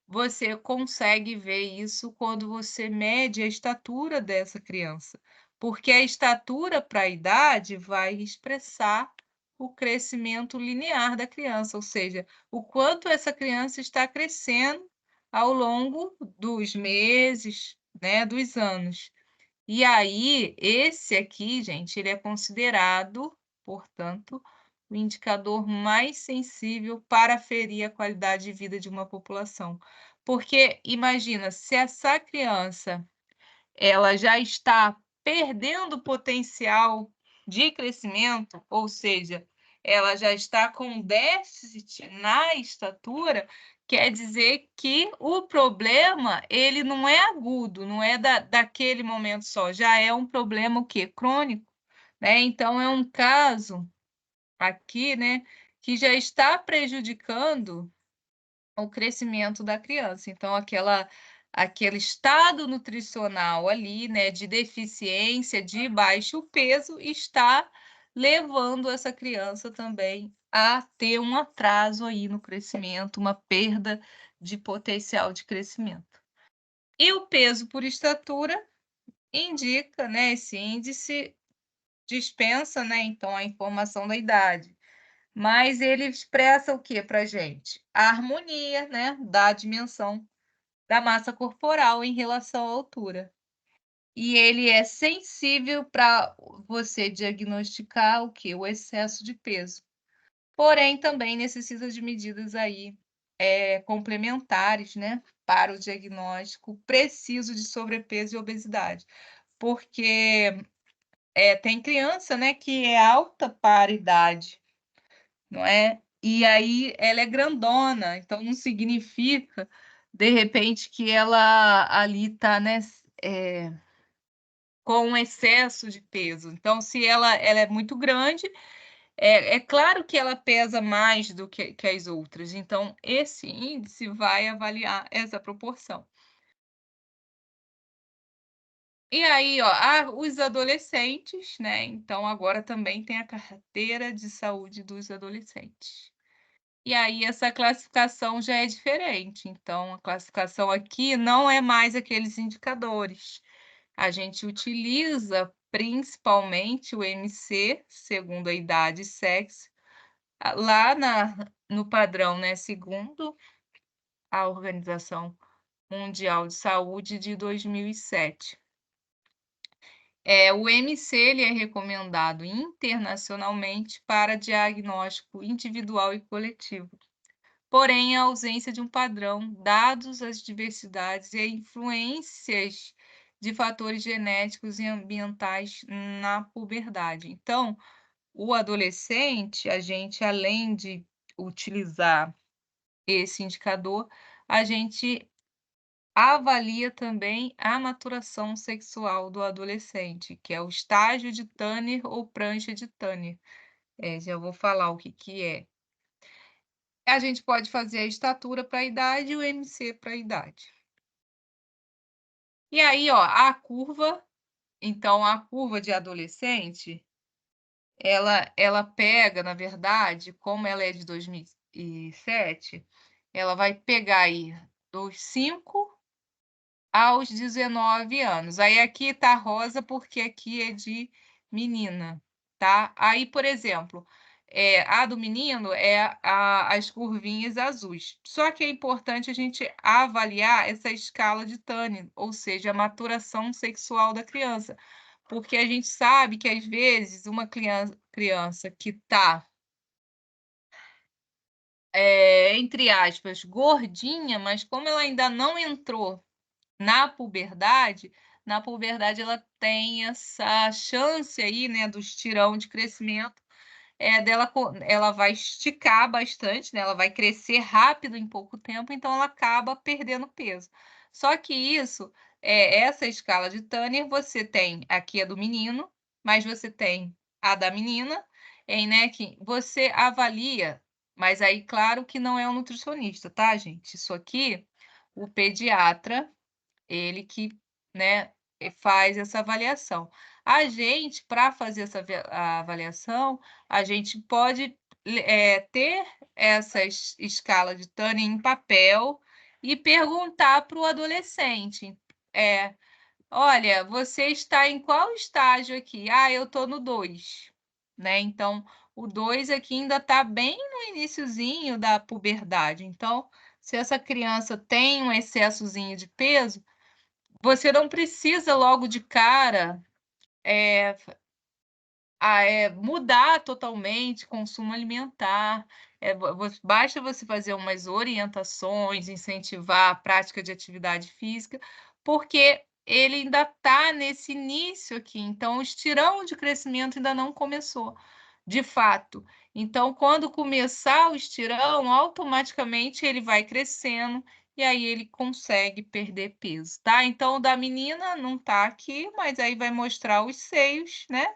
você consegue ver isso quando você mede a estatura dessa criança, porque a estatura para a idade vai expressar o crescimento linear da criança, ou seja, o quanto essa criança está crescendo ao longo dos meses, né, dos anos. E aí, esse aqui, gente, ele é considerado, portanto, o indicador mais sensível para aferir a qualidade de vida de uma população. Porque imagina, se essa criança ela já está perdendo potencial de crescimento, ou seja, ela já está com déficit na estatura, quer dizer que o problema ele não é agudo, não é daquele momento só, já é um problema o quê? Crônico, né? Então é um caso aqui, né, que já está prejudicando o crescimento da criança. Então, aquele estado nutricional ali, né, de deficiência, de baixo peso, está levando essa criança também a ter um atraso aí no crescimento, uma perda de potencial de crescimento. E o peso por estatura indica, né, esse índice dispensa, né, então a informação da idade. Mas ele expressa o que para gente? A harmonia, né, da dimensão da massa corporal em relação à altura. E ele é sensível para você diagnosticar o que? O excesso de peso. Porém, também necessita de medidas aí complementares, né, para o diagnóstico preciso de sobrepeso e obesidade. Porque tem criança, né, que é alta para a idade, não é? E aí ela é grandona, então não significa, de repente, que ela ali está, né, com um excesso de peso. Então, se ela é muito grande, é claro que ela pesa mais do que as outras. Então, esse índice vai avaliar essa proporção. E aí, ó, os adolescentes, né? Então, agora também tem a carteira de saúde dos adolescentes. E aí essa classificação já é diferente, então a classificação aqui não é mais aqueles indicadores. A gente utiliza principalmente o MC, segundo a idade e sexo, lá no padrão, né, segundo a Organização Mundial de Saúde de 2007. O MC ele é recomendado internacionalmente para diagnóstico individual e coletivo. Porém, a ausência de um padrão, dados as diversidades e influências de fatores genéticos e ambientais na puberdade. Então, o adolescente, a gente, além de utilizar esse indicador, a gente avalia também a maturação sexual do adolescente, que é o estágio de Turner ou prancha de Turner. Já vou falar o que que é. A gente pode fazer a estatura para a idade e o MC para a idade. E aí, ó, a curva de adolescente, ela pega, na verdade, como ela é de 2007, ela vai pegar aí dos 5 aos 19 anos. Aí aqui tá rosa, porque aqui é de menina, tá? Aí, por exemplo, a do menino é as curvinhas azuis. Só que é importante a gente avaliar essa escala de Tanner, ou seja, a maturação sexual da criança, porque a gente sabe que, às vezes, uma criança que está, entre aspas, gordinha, mas como ela ainda não entrou na puberdade ela tem essa chance aí, né, do estirão de crescimento, ela vai esticar bastante, né, ela vai crescer rápido em pouco tempo, então ela acaba perdendo peso. Só que isso, essa escala de Tanner, você tem aqui a do menino, mas você tem a da menina, né, que você avalia, mas aí claro que não é o nutricionista, tá, gente? Isso aqui, o pediatra, ele que, né, faz essa avaliação. A gente, para fazer essa avaliação, a gente pode ter essas escalas de Tanner em papel e perguntar para o adolescente. Olha, você está em qual estágio aqui? Ah, eu estou no 2, né? Então, o 2 aqui ainda está bem no iniciozinho da puberdade. Então, se essa criança tem um excessozinho de peso, você não precisa logo de cara mudar totalmente consumo alimentar. Basta você fazer umas orientações, incentivar a prática de atividade física, porque ele ainda está nesse início aqui, então o estirão de crescimento ainda não começou, de fato. Então, quando começar o estirão, automaticamente ele vai crescendo e aí ele consegue perder peso, tá? Então, o da menina não tá aqui, mas aí vai mostrar os seios, né?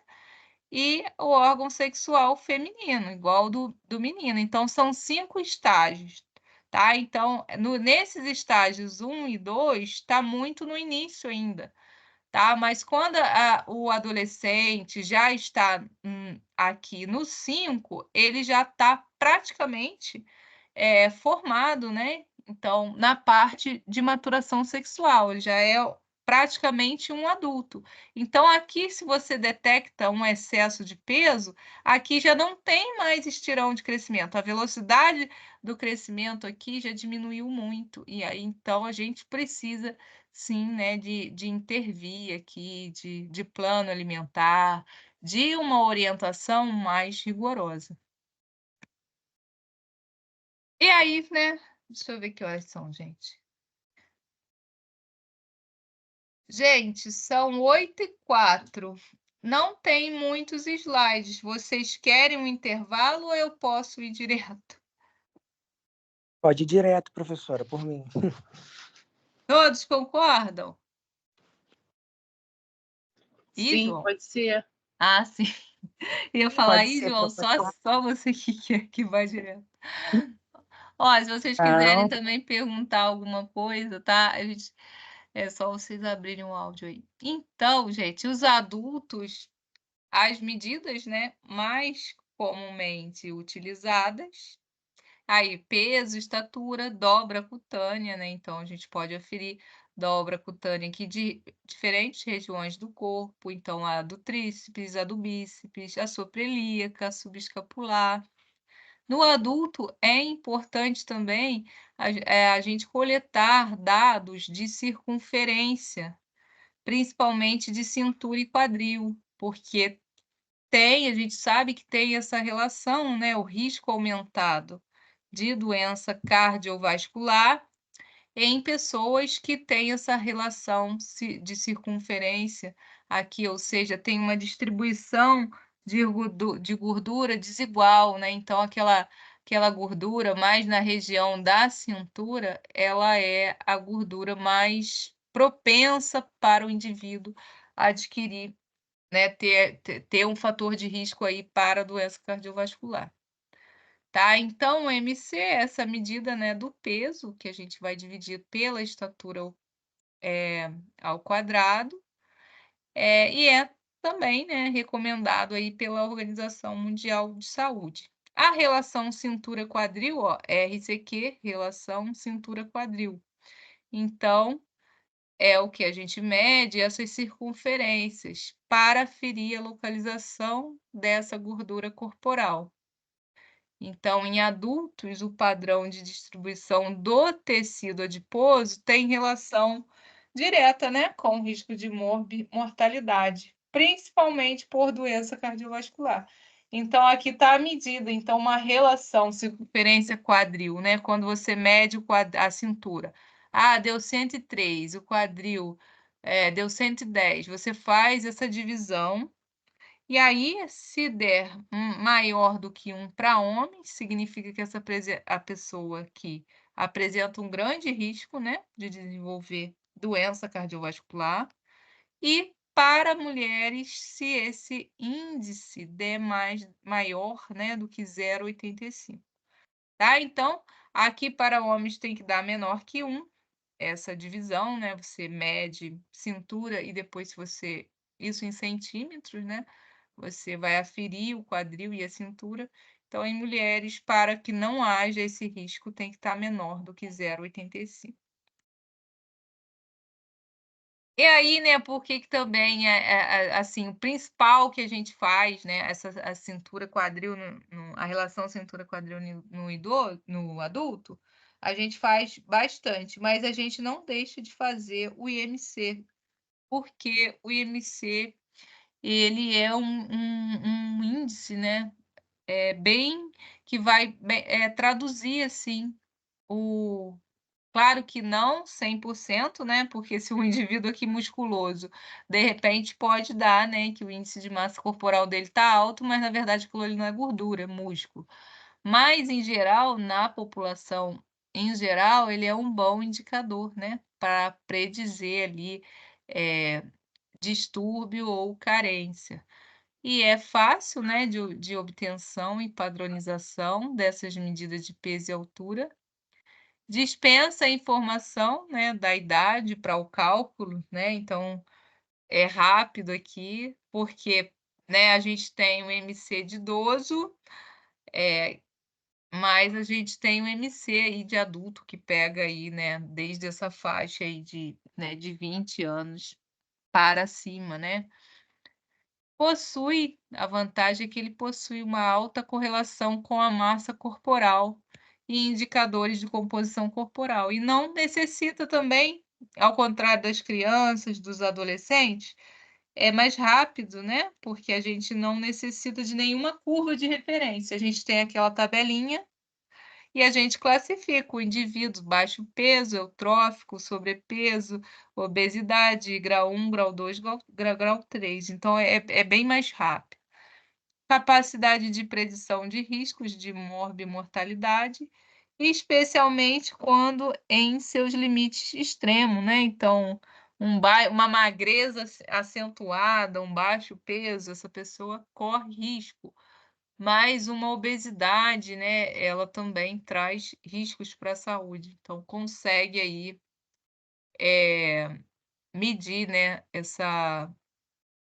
E o órgão sexual feminino, igual do menino. Então, são 5 estágios, tá? Então, nesses estágios 1 e 2, está muito no início ainda, tá? Mas quando o adolescente já está aqui no 5, ele já está praticamente formado, né? Então, na parte de maturação sexual, ele já é praticamente um adulto. Então, aqui, se você detecta um excesso de peso, aqui já não tem mais estirão de crescimento. A velocidade do crescimento aqui já diminuiu muito. E aí, então, a gente precisa, sim, né, de intervir aqui, de plano alimentar, de uma orientação mais rigorosa. E aí, né? Deixa eu ver que horas são, gente. Gente, são 8h04. Não tem muitos slides. Vocês querem um intervalo ou eu posso ir direto? Pode ir direto, professora, por mim. Todos concordam? Sim, João? pode ser. Ah, sim. Eu ia falar, Pode ser, João, professora. só você que vai direto. Ó, se vocês quiserem Não, também perguntar alguma coisa, tá? É só vocês abrirem o áudio aí. Então, gente, os adultos, as medidas, né, mais comumente utilizadas, aí peso, estatura, dobra cutânea, né? Então a gente pode aferir dobra cutânea aqui de diferentes regiões do corpo, então a do tríceps, a do bíceps, a suprailíaca, a subescapular. No adulto, é importante também a gente coletar dados de circunferência, principalmente de cintura e quadril, porque a gente sabe que tem essa relação, né, o risco aumentado de doença cardiovascular em pessoas que têm essa relação de circunferência aqui, ou seja, tem uma distribuição de gordura desigual, né? Então, aquela gordura mais na região da cintura, ela é a gordura mais propensa para o indivíduo adquirir, né? Ter um fator de risco aí para a doença cardiovascular. Tá? Então, o MC é essa medida, né, do peso, que a gente vai dividir pela estatura ao quadrado, e é também, né, recomendado aí pela Organização Mundial de Saúde. A relação cintura-quadril, ó, RCQ, relação cintura-quadril. Então, é o que a gente mede essas circunferências para aferir a localização dessa gordura corporal. Então, em adultos, o padrão de distribuição do tecido adiposo tem relação direta, né, com o risco de mortalidade, principalmente por doença cardiovascular. Então, aqui está a medida. Então, uma relação circunferência quadril, né, quando você mede a cintura. Ah, deu 103, o quadril deu 110. Você faz essa divisão. E aí, se der maior do que 1 para homens, significa que a pessoa aqui apresenta um grande risco, né, de desenvolver doença cardiovascular. E para mulheres, se esse índice der maior, né, do que 0,85, tá? Então, aqui para homens tem que dar menor que 1, essa divisão, né, você mede cintura e depois isso em centímetros, né, você vai aferir o quadril e a cintura. Então, em mulheres, para que não haja esse risco, tem que estar menor do que 0,85. E aí, né, por que que também assim, o principal que a gente faz, né, a cintura quadril a relação cintura quadril no adulto, a gente faz bastante, mas a gente não deixa de fazer o IMC, porque o IMC, ele é um índice, né, bem que vai traduzir, assim, o claro que não 100%, né, porque se um indivíduo aqui musculoso, de repente pode dar, né, que o índice de massa corporal dele está alto, mas na verdade aquilo ali não é gordura, é músculo. Mas em geral, na população em geral, ele é um bom indicador, né, para predizer ali, distúrbio ou carência. E é fácil, né, de obtenção e padronização dessas medidas de peso e altura. Dispensa a informação, né, da idade para o cálculo, né, então é rápido aqui, porque, né, a gente tem o MC de idoso, mas a gente tem o MC aí de adulto que pega aí, né, desde essa faixa aí de 20 anos para cima, né. Possui a vantagem é que ele possui uma alta correlação com a massa corporal e indicadores de composição corporal, e não necessita também, ao contrário das crianças, dos adolescentes, é mais rápido, né, porque a gente não necessita de nenhuma curva de referência, a gente tem aquela tabelinha e a gente classifica o indivíduo baixo peso, eutrófico, sobrepeso, obesidade, grau 1, grau 2, grau 3. Então é bem mais rápido. Capacidade de predição de riscos de morbimortalidade, especialmente quando em seus limites extremos, né. Então, uma magreza acentuada, um baixo peso, essa pessoa corre risco. Mas uma obesidade, né, ela também traz riscos para a saúde, então consegue aí, medir, né,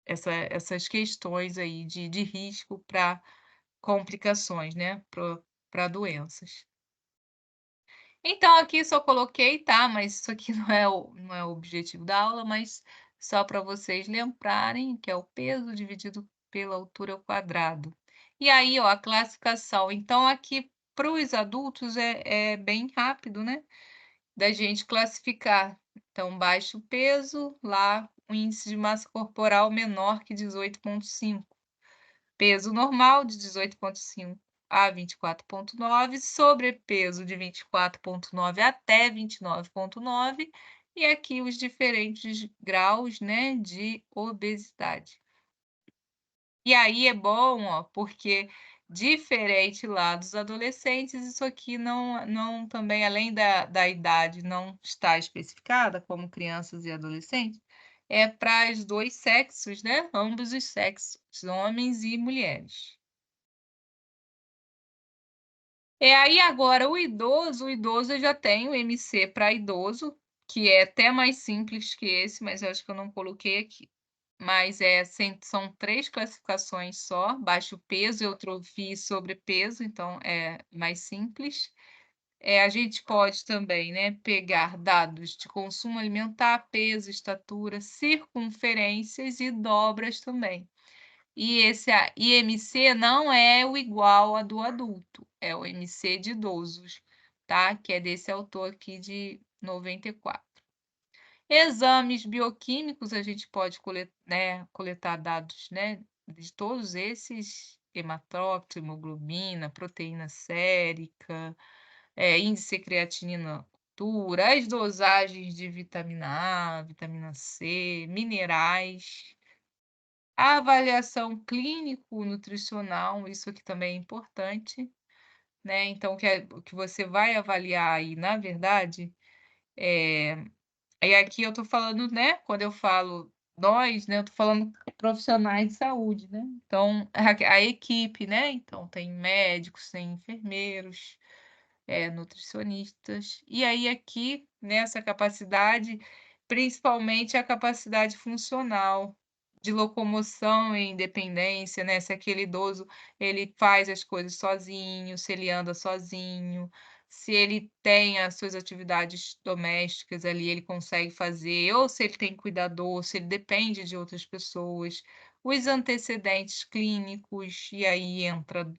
essas questões aí de risco para complicações, né, para doenças. Então aqui só coloquei, tá, mas isso aqui não é o objetivo da aula, mas só para vocês lembrarem que é o peso dividido pela altura ao quadrado. E aí, ó, a classificação. Então aqui para os adultos é bem rápido, né, da gente classificar. Então baixo peso, lá o índice de massa corporal menor que 18,5. Peso normal de 18,5 a 24,9, sobrepeso de 24,9 até 29,9, e aqui os diferentes graus, né, de obesidade. E aí é bom, ó, porque diferente lá dos adolescentes, isso aqui não também, além da idade não está especificada, como crianças e adolescentes, é para os 2 sexos, né, ambos os sexos, homens e mulheres. Aí agora o idoso já tem o MC para idoso, que é até mais simples que esse, mas eu acho que eu não coloquei aqui. Mas são 3 classificações só: baixo peso, eutrofia e sobrepeso, então é mais simples. A gente pode também, né, pegar dados de consumo alimentar, peso, estatura, circunferências e dobras também. E esse IMC não é o igual a do adulto, é o IMC de idosos, tá? Que é desse autor aqui de 94. Exames bioquímicos, a gente pode coletar dados, né, de todos esses: hematócrito, hemoglobina, proteína sérica, índice creatinina pura, as dosagens de vitamina A, vitamina C, minerais, a avaliação clínico-nutricional, isso aqui também é importante, né? Então, o que você vai avaliar aí, na verdade, aí aqui eu tô falando, né, quando eu falo nós, né, eu tô falando profissionais de saúde, né? Então, a equipe, né? Então, tem médicos, tem enfermeiros, nutricionistas. E aí aqui, nessa capacidade, principalmente a capacidade funcional, de locomoção e independência, né, se aquele idoso ele faz as coisas sozinho, se ele anda sozinho, se ele tem as suas atividades domésticas ali, ele consegue fazer, ou se ele tem cuidador, se ele depende de outras pessoas, os antecedentes clínicos, e aí entra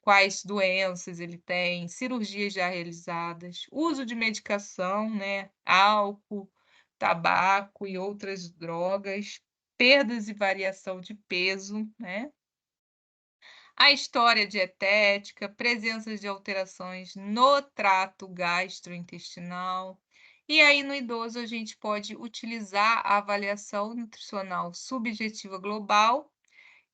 quais doenças ele tem, cirurgias já realizadas, uso de medicação, né, álcool, tabaco e outras drogas, perdas e variação de peso, né, a história dietética, presença de alterações no trato gastrointestinal. E aí, no idoso, a gente pode utilizar a avaliação nutricional subjetiva global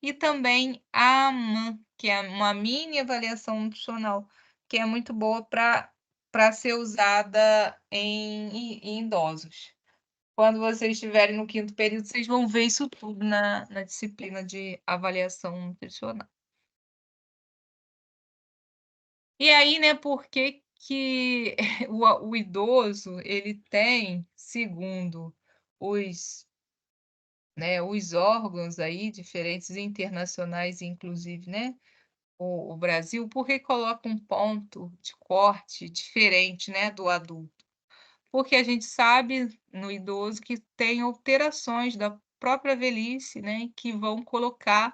e também a AMAN, que é uma mini avaliação nutricional, que é muito boa para ser usada em idosos. Quando vocês estiverem no 5º período, vocês vão ver isso tudo na disciplina de avaliação nutricional. E aí, né, por que o idoso ele tem, segundo os os órgãos aí diferentes internacionais, inclusive, né, o Brasil, porque coloca um ponto de corte diferente, né, do adulto? Porque a gente sabe no idoso que tem alterações da própria velhice, né, que vão colocar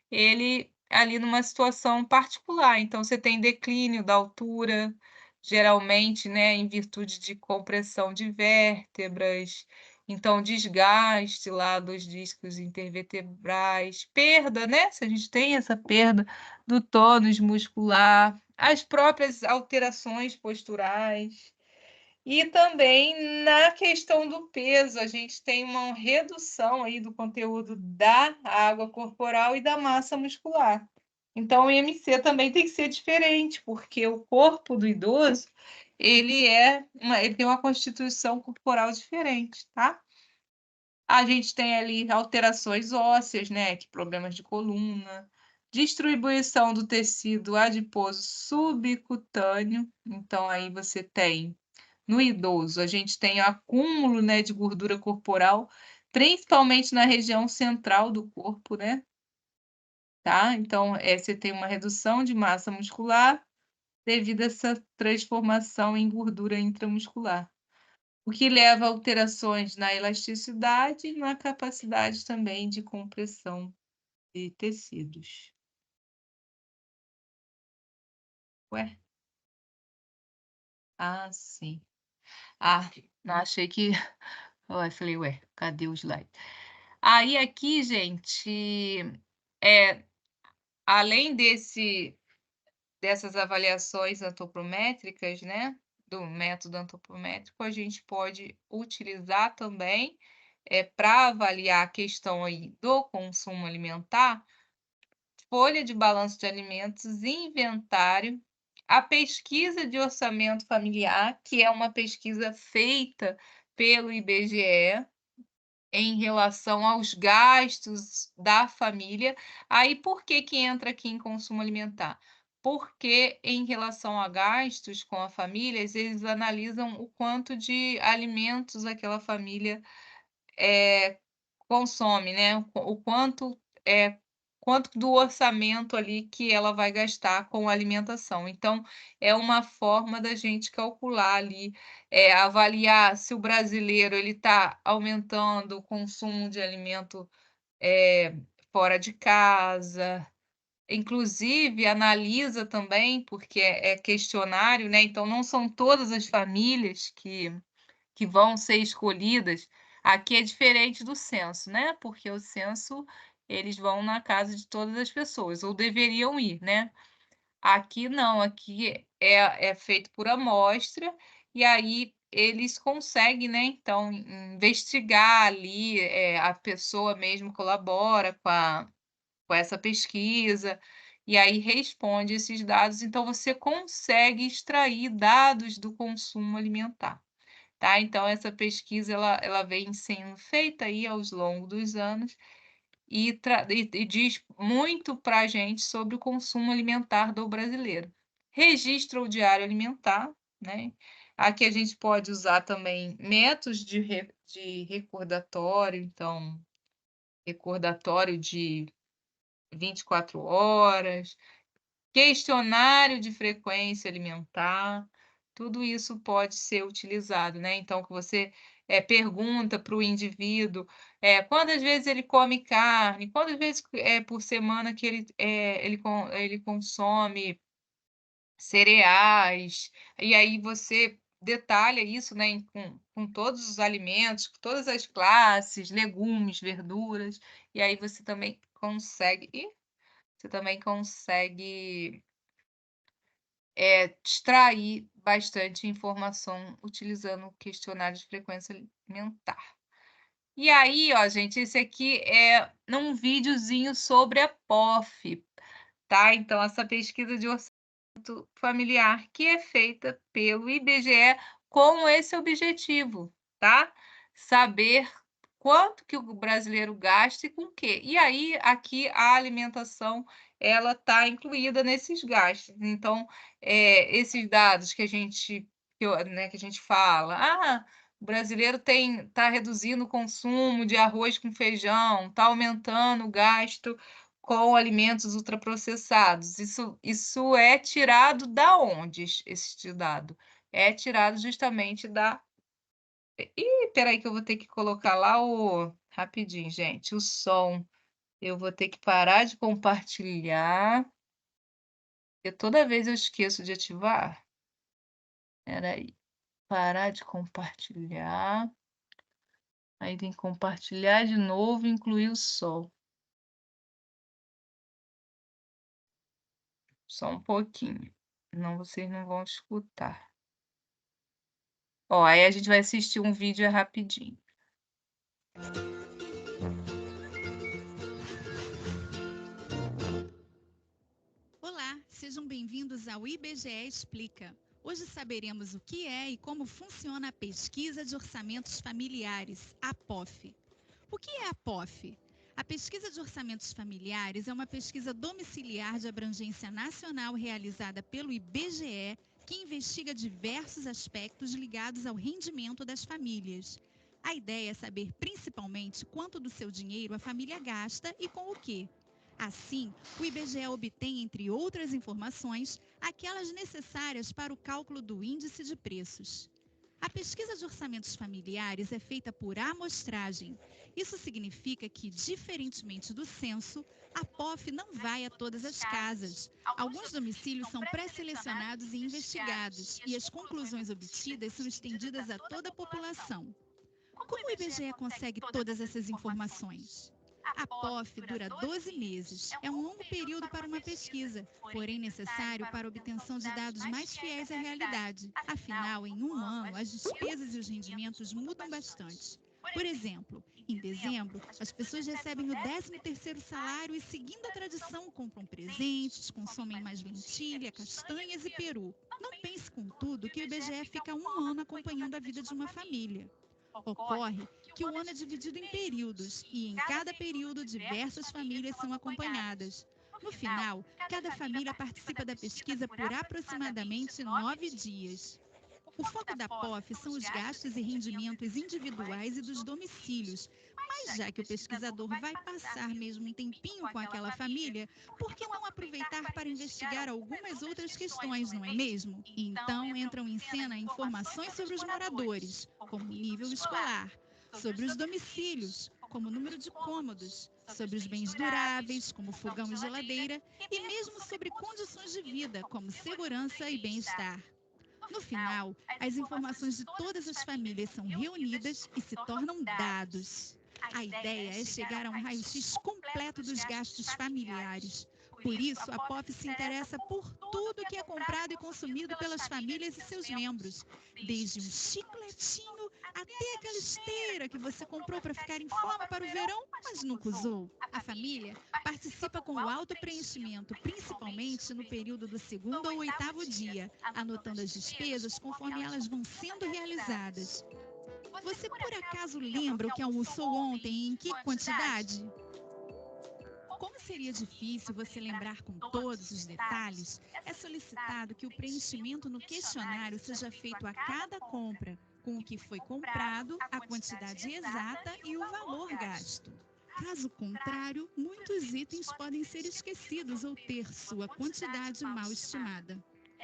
ele ali numa situação particular. Então, você tem declínio da altura, geralmente, né, em virtude de compressão de vértebras, então desgaste lá dos discos intervertebrais, perda, né, se a gente tem essa perda do tônus muscular, as próprias alterações posturais. E também na questão do peso, a gente tem uma redução aí do conteúdo da água corporal e da massa muscular. Então, o IMC também tem que ser diferente, porque o corpo do idoso, ele tem uma constituição corporal diferente, tá? A gente tem ali alterações ósseas, né, que problemas de coluna, distribuição do tecido adiposo subcutâneo, então aí você tem no idoso, a gente tem acúmulo, né, de gordura corporal, principalmente na região central do corpo, né, tá? Então, você tem uma redução de massa muscular devido a essa transformação em gordura intramuscular, o que leva a alterações na elasticidade e na capacidade também de compressão de tecidos. Ué? Ah, sim. Ah, achei que eu falei: "Ué, cadê o slide?". Aí aqui, gente, é além dessas avaliações antropométricas, né, do método antropométrico, a gente pode utilizar também, para avaliar a questão aí do consumo alimentar, folha de balanço de alimentos, inventário, a pesquisa de orçamento familiar, que é uma pesquisa feita pelo IBGE, em relação aos gastos da família. Aí, por que que entra aqui em consumo alimentar? porque em relação a gastos com a família, eles analisam o quanto de alimentos aquela família consome, né, o quanto do orçamento ali que ela vai gastar com alimentação. Então, é uma forma da gente calcular ali, avaliar se o brasileiro ele está aumentando o consumo de alimento, eh, fora de casa, inclusive analisa também, porque é questionário, né, então não são todas as famílias que vão ser escolhidas. Aqui é diferente do censo, né, porque o censo, eles vão na casa de todas as pessoas, ou deveriam ir, né. Aqui não, aqui é feito por amostra, e aí eles conseguem, né, então investigar ali, a pessoa mesmo colabora com essa pesquisa, e aí responde esses dados, então você consegue extrair dados do consumo alimentar. Tá, então essa pesquisa ela vem sendo feita aí aos longo dos anos e diz muito para a gente sobre o consumo alimentar do brasileiro. Registra o diário alimentar, né, aqui a gente pode usar também métodos de recordatório, então, recordatório de 24 horas, questionário de frequência alimentar, tudo isso pode ser utilizado, né, então que você, pergunta para o indivíduo, quantas vezes ele come carne, quantas vezes, por semana que ele consome cereais, e aí você detalha isso, né, com todos os alimentos, com todas as classes, legumes, verduras, e aí você também consegue extrair bastante informação utilizando o questionário de frequência alimentar. E aí, ó, gente, esse aqui é um videozinho sobre a POF, tá? Então, essa pesquisa de orçamento familiar que é feita pelo IBGE com esse objetivo, tá? Saber quanto que o brasileiro gasta e com o quê. E aí, aqui, a alimentação, ela está incluída nesses gastos. Então, esses dados que a gente fala: "Ah, o brasileiro está reduzindo o consumo de arroz com feijão, está aumentando o gasto com alimentos ultraprocessados". Isso é tirado da onde esse dado? É tirado justamente da espera aí que eu vou ter que colocar lá o rapidinho, gente, o som. Eu vou ter que parar de compartilhar, porque toda vez eu esqueço de ativar. Espera aí, parar de compartilhar, aí tem que compartilhar de novo e incluir o som. Só um pouquinho, senão vocês não vão escutar. Ó, aí a gente vai assistir um vídeo rapidinho. Olá, sejam bem-vindos ao IBGE Explica. Hoje saberemos o que é e como funciona a Pesquisa de Orçamentos Familiares, a POF. O que é a POF? A Pesquisa de Orçamentos Familiares é uma pesquisa domiciliar de abrangência nacional realizada pelo IBGE que investiga diversos aspectos ligados ao rendimento das famílias. A ideia é saber principalmente quanto do seu dinheiro a família gasta e com o quê. Assim, o IBGE obtém, entre outras informações, aquelas necessárias para o cálculo do índice de preços. A pesquisa de orçamentos familiares é feita por amostragem. Isso significa que, diferentemente do censo, a POF não vai a todas as casas. Alguns domicílios são pré-selecionados e investigados, e as conclusões obtidas são estendidas a toda a população. Como o IBGE consegue todas essas informações? A POF dura 12 meses. É um longo período para uma pesquisa, porém necessário para a obtenção de dados mais fiéis à realidade. Afinal, em um ano, as despesas e os rendimentos mudam bastante. Por exemplo, em dezembro, as pessoas recebem o 13º salário e, seguindo a tradição, compram presentes, consomem mais lentilha, castanhas e peru. Não pense, contudo, que o IBGE fica um ano acompanhando a vida de uma família. Ocorre que o ano é dividido em períodos e, em cada período, diversas famílias são acompanhadas. No final, cada família participa da pesquisa por aproximadamente 9 dias. O foco da POF são os gastos e rendimentos individuais e dos domicílios. Mas já que o pesquisador vai passar mesmo um tempinho com aquela família, por que não aproveitar para investigar algumas outras questões, não é mesmo? E então entram em cena informações sobre os moradores, como nível escolar, sobre os domicílios, como número de cômodos, sobre os bens duráveis, como fogão e geladeira, e mesmo sobre condições de vida, como segurança e bem-estar. No final, as informações de todas as famílias são reunidas e se tornam dados. A ideia é chegar a um raio-x completo dos gastos familiares. Por isso, a POF se interessa por tudo que é comprado e consumido pelas famílias e seus membros, desde um chicletinho até aquela esteira que você comprou para ficar em forma para o verão, mas nunca usou. A família participa com o autopreenchimento, principalmente no período do 2º ao 8º dia, anotando as despesas conforme elas vão sendo realizadas. Você por acaso lembra o que almoçou ontem e em que quantidade? Como seria difícil você lembrar com todos os detalhes, é solicitado que o preenchimento no questionário seja feito a cada compra, com o que foi comprado, a quantidade exata e o valor gasto. Caso contrário, muitos itens podem ser esquecidos ou ter sua quantidade mal estimada.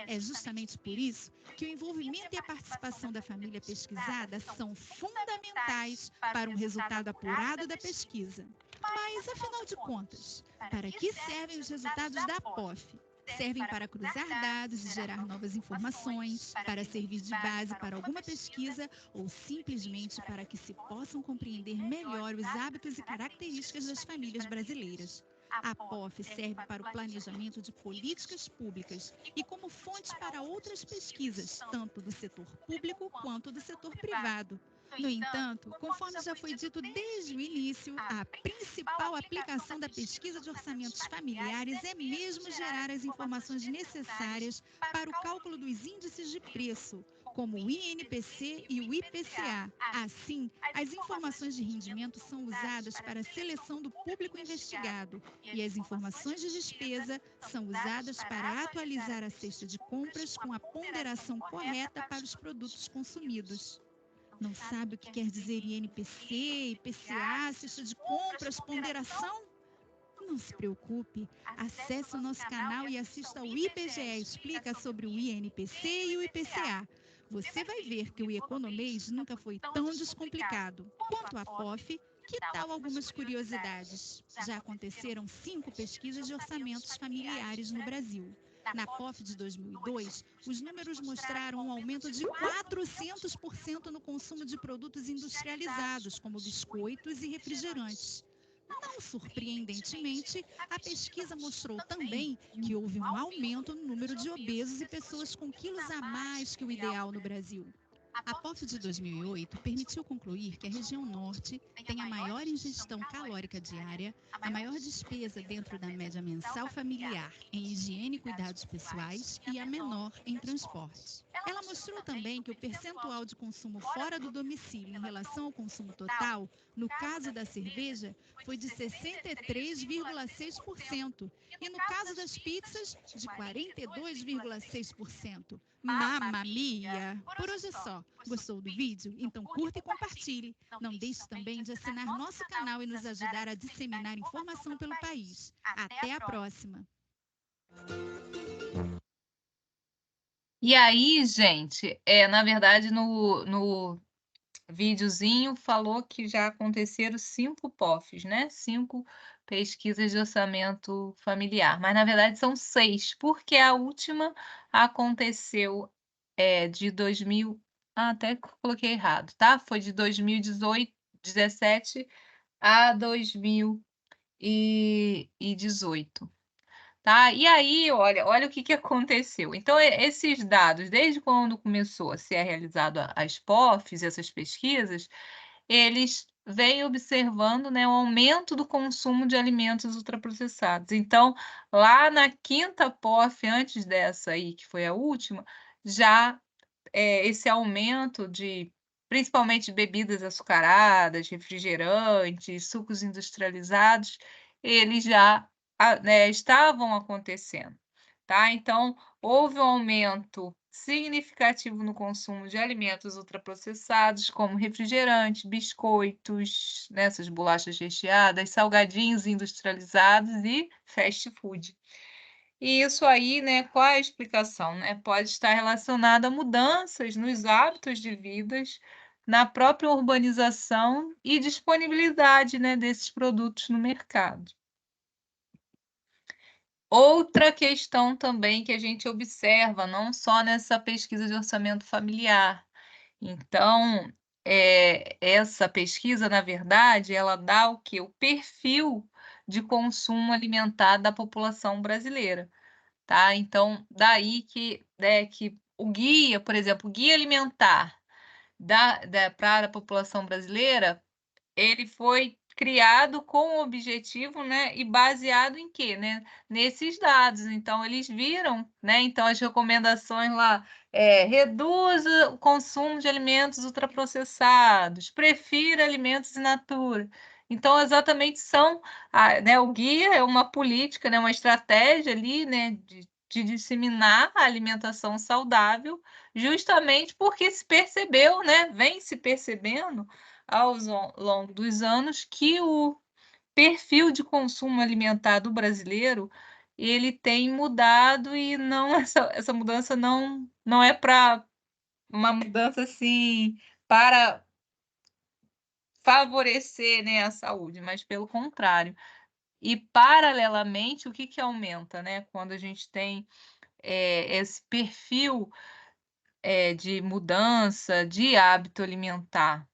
É justamente por isso que o envolvimento e a participação da família pesquisada são fundamentais para um resultado apurado da pesquisa. Mas, afinal de contas, para que servem os resultados da POF? Servem para cruzar dados e gerar novas informações, para servir de base para alguma pesquisa ou simplesmente para que se possam compreender melhor os hábitos e características das famílias brasileiras. A POF serve para o planejamento de políticas públicas e como fonte para outras pesquisas, tanto do setor público quanto do setor privado. No entanto, conforme já foi dito desde o início, a principal aplicação da pesquisa de orçamentos familiares é mesmo gerar as informações necessárias para o cálculo dos índices de preço, como o INPC e o IPCA. Assim, as informações de rendimento são usadas para a seleção do público investigado e as informações de despesa são usadas para atualizar a cesta de compras com a ponderação correta para os produtos consumidos. Não sabe o que quer dizer INPC, IPCA, cesta de compras, ponderação? Não se preocupe, acesse o nosso canal e assista ao IBGE Explica sobre o INPC e o IPCA. Você vai ver que o economês nunca foi tão descomplicado. Quanto à POF, que tal algumas curiosidades? Já aconteceram 5 pesquisas de orçamentos familiares no Brasil. Na POF de 2002, os números mostraram um aumento de 400% no consumo de produtos industrializados, como biscoitos e refrigerantes. Não surpreendentemente, a pesquisa mostrou também que houve um aumento no número de obesos e pessoas com quilos a mais que o ideal no Brasil. A POF de 2008 permitiu concluir que a região norte tem a maior ingestão calórica diária, a maior despesa dentro da média mensal familiar em higiene e cuidados pessoais e a menor em transporte. Ela mostrou também que o percentual de consumo fora do domicílio em relação ao consumo total, no caso da cerveja, foi de 63,6% e no caso das pizzas, de 42,6%. Mamma mia! Por hoje é só. Gostou do vídeo? Então curta e compartilhe. Não deixe também de assinar nosso canal e nos ajudar a disseminar informação pelo país. Até a próxima! E aí, gente, na verdade, no videozinho falou que já aconteceram 5 POFs, né? 5 pesquisas de orçamento familiar, mas na verdade são 6, porque a última aconteceu de 2000, até coloquei errado, tá? Foi de 2017 a 2018. Tá? E aí, olha o que aconteceu. Então, esses dados, desde quando começou a ser realizado as POFs, essas pesquisas, eles vêm observando, né, o aumento do consumo de alimentos ultraprocessados. Então, lá na 5ª POF, antes dessa aí, que foi a última, já esse aumento de, principalmente, bebidas açucaradas, refrigerantes, sucos industrializados, ele já estavam acontecendo, tá? Então, houve um aumento significativo no consumo de alimentos ultraprocessados, como refrigerantes, biscoitos, né, essas bolachas recheadas, salgadinhos industrializados e fast food. E isso aí, né, qual é a explicação, né? Pode estar relacionado a mudanças nos hábitos de vidas, na própria urbanização e disponibilidade, né, desses produtos no mercado. Outra questão também que a gente observa, não só nessa pesquisa de orçamento familiar. Então, essa pesquisa, na verdade, ela dá o quê? O perfil de consumo alimentar da população brasileira, tá? Então, daí que, né, que o guia, por exemplo, o guia alimentar para a população brasileira, ele foi criado com o objetivo, né, e baseado em quê, né? Nesses dados. Então, eles viram, né? Então, as recomendações lá reduza o consumo de alimentos ultraprocessados, prefira alimentos in natura. Então, exatamente são, né, o guia é uma política, né, uma estratégia ali, né, de disseminar a alimentação saudável, justamente porque se percebeu, né, vem se percebendo ao longo dos anos que o perfil de consumo alimentar do brasileiro, ele tem mudado e não essa mudança não é para uma mudança, assim, para favorecer, né, a saúde, mas pelo contrário. E paralelamente, o que que aumenta, né, quando a gente tem, esse perfil, de mudança de hábito alimentar?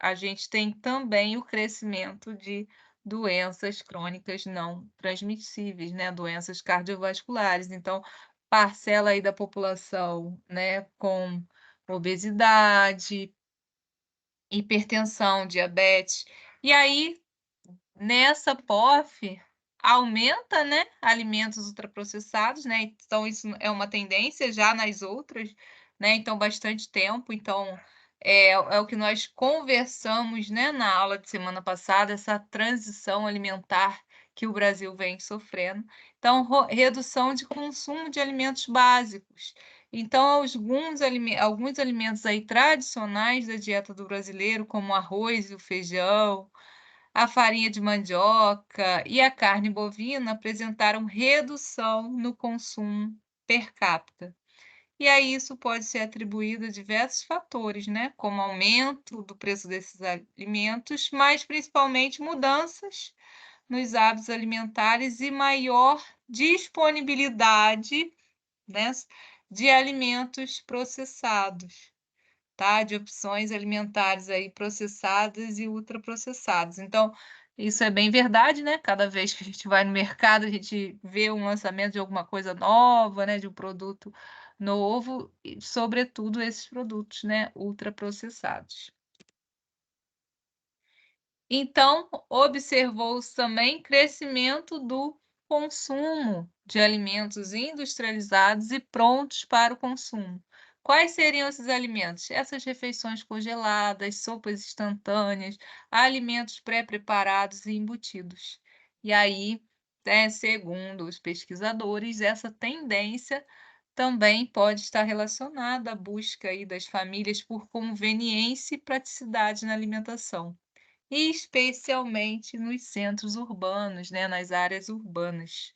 A gente tem também o crescimento de doenças crônicas não transmissíveis, né, doenças cardiovasculares. Então, parcela aí da população, né, com obesidade, hipertensão, diabetes. E aí, nessa POF, aumenta, né, alimentos ultraprocessados, né, então isso é uma tendência já nas outras, né, então bastante tempo, então é o que nós conversamos, né, na aula de semana passada, essa transição alimentar que o Brasil vem sofrendo. Então, redução de consumo de alimentos básicos. Então, alguns alimentos aí tradicionais da dieta do brasileiro, como o arroz e o feijão, a farinha de mandioca e a carne bovina apresentaram redução no consumo per capita. E aí isso pode ser atribuído a diversos fatores, né, como aumento do preço desses alimentos, mas principalmente mudanças nos hábitos alimentares e maior disponibilidade, né, de alimentos processados, tá? De opções alimentares aí processadas e ultraprocessadas. Então, isso é bem verdade, né? Cada vez que a gente vai no mercado, a gente vê um lançamento de alguma coisa nova, né? De um produto novo, e sobretudo esses produtos, né? Ultraprocessados. Então, observou-se também crescimento do consumo de alimentos industrializados e prontos para o consumo. Quais seriam esses alimentos? Essas refeições congeladas, sopas instantâneas, alimentos pré-preparados e embutidos. E aí, segundo os pesquisadores, essa tendência também pode estar relacionada à busca aí das famílias por conveniência e praticidade na alimentação, especialmente nos centros urbanos, né, nas áreas urbanas.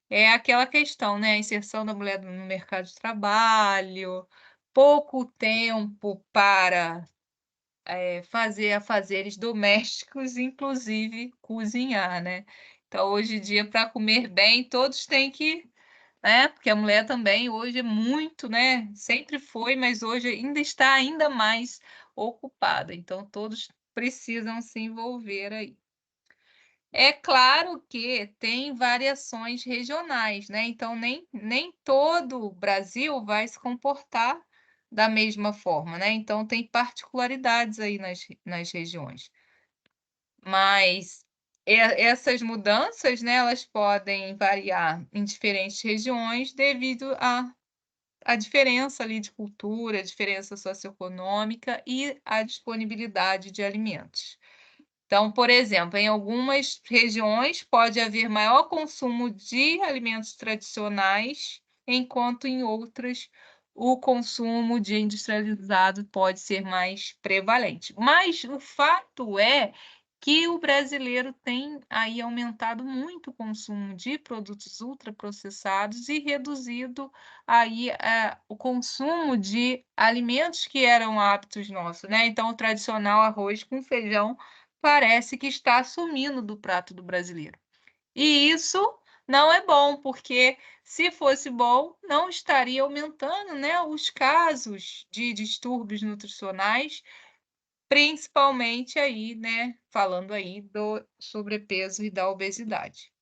É aquela questão, né, a inserção da mulher no mercado de trabalho, pouco tempo para, fazer afazeres domésticos, inclusive cozinhar, né. Então, hoje em dia, para comer bem, todos têm que, né, porque a mulher também hoje é muito, né, sempre foi, mas hoje ainda está ainda mais ocupada, então todos precisam se envolver aí. É claro que tem variações regionais, né, então nem todo o Brasil vai se comportar da mesma forma, né, então tem particularidades aí nas regiões. Mas essas mudanças, né, elas podem variar em diferentes regiões devido à diferença ali de cultura, diferença socioeconômica e a disponibilidade de alimentos. Então, por exemplo, em algumas regiões pode haver maior consumo de alimentos tradicionais, enquanto em outras o consumo de industrializado pode ser mais prevalente. Mas o fato é que o brasileiro tem aí aumentado muito o consumo de produtos ultraprocessados e reduzido aí o consumo de alimentos que eram hábitos nossos, né? Então, o tradicional arroz com feijão parece que está sumindo do prato do brasileiro. E isso não é bom, porque se fosse bom, não estaria aumentando, né, os casos de distúrbios nutricionais, principalmente aí, né, falando aí do sobrepeso e da obesidade.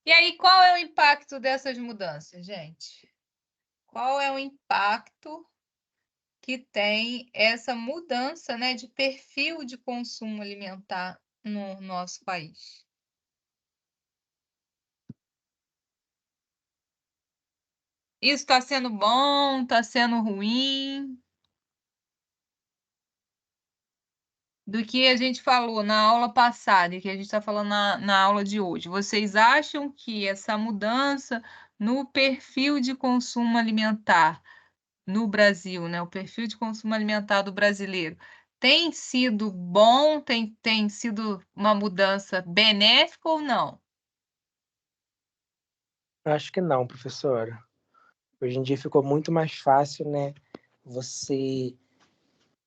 E aí, qual é o impacto dessas mudanças, gente? Qual é o impacto que tem essa mudança, né, de perfil de consumo alimentar no nosso país? Isso está sendo bom? Está sendo ruim? Do que a gente falou na aula passada e que a gente está falando na aula de hoje. Vocês acham que essa mudança no perfil de consumo alimentar no Brasil, né, o perfil de consumo alimentar do brasileiro, tem sido bom? Tem sido uma mudança benéfica ou não? Acho que não, professora. Hoje em dia ficou muito mais fácil, né, você,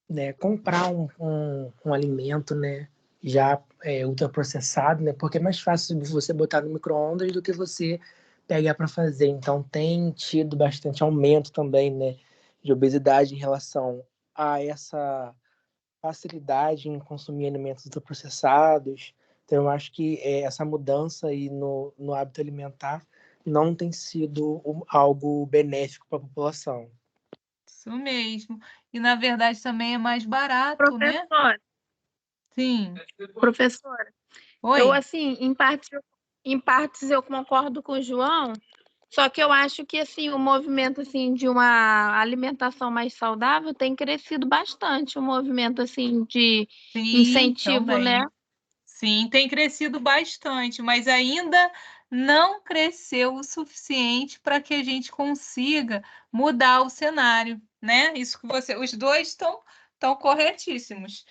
né, comprar um alimento, né, já ultraprocessado, né, porque é mais fácil você botar no micro-ondas do que você pegar para fazer. Então, tem tido bastante aumento também, né, de obesidade em relação a essa facilidade em consumir alimentos ultraprocessados. Então, eu acho que essa mudança aí no hábito alimentar não tem sido algo benéfico para a população. Isso mesmo. E na verdade também é mais barato, né? Professora, Sim. professora, eu Oi? assim, em partes eu concordo com o João, só que eu acho que assim, o movimento assim de uma alimentação mais saudável tem crescido bastante, o movimento assim de Sim, incentivo, né? também. Sim, tem crescido bastante, mas ainda não cresceu o suficiente para que a gente consiga mudar o cenário, né? Isso que os dois estão corretíssimos.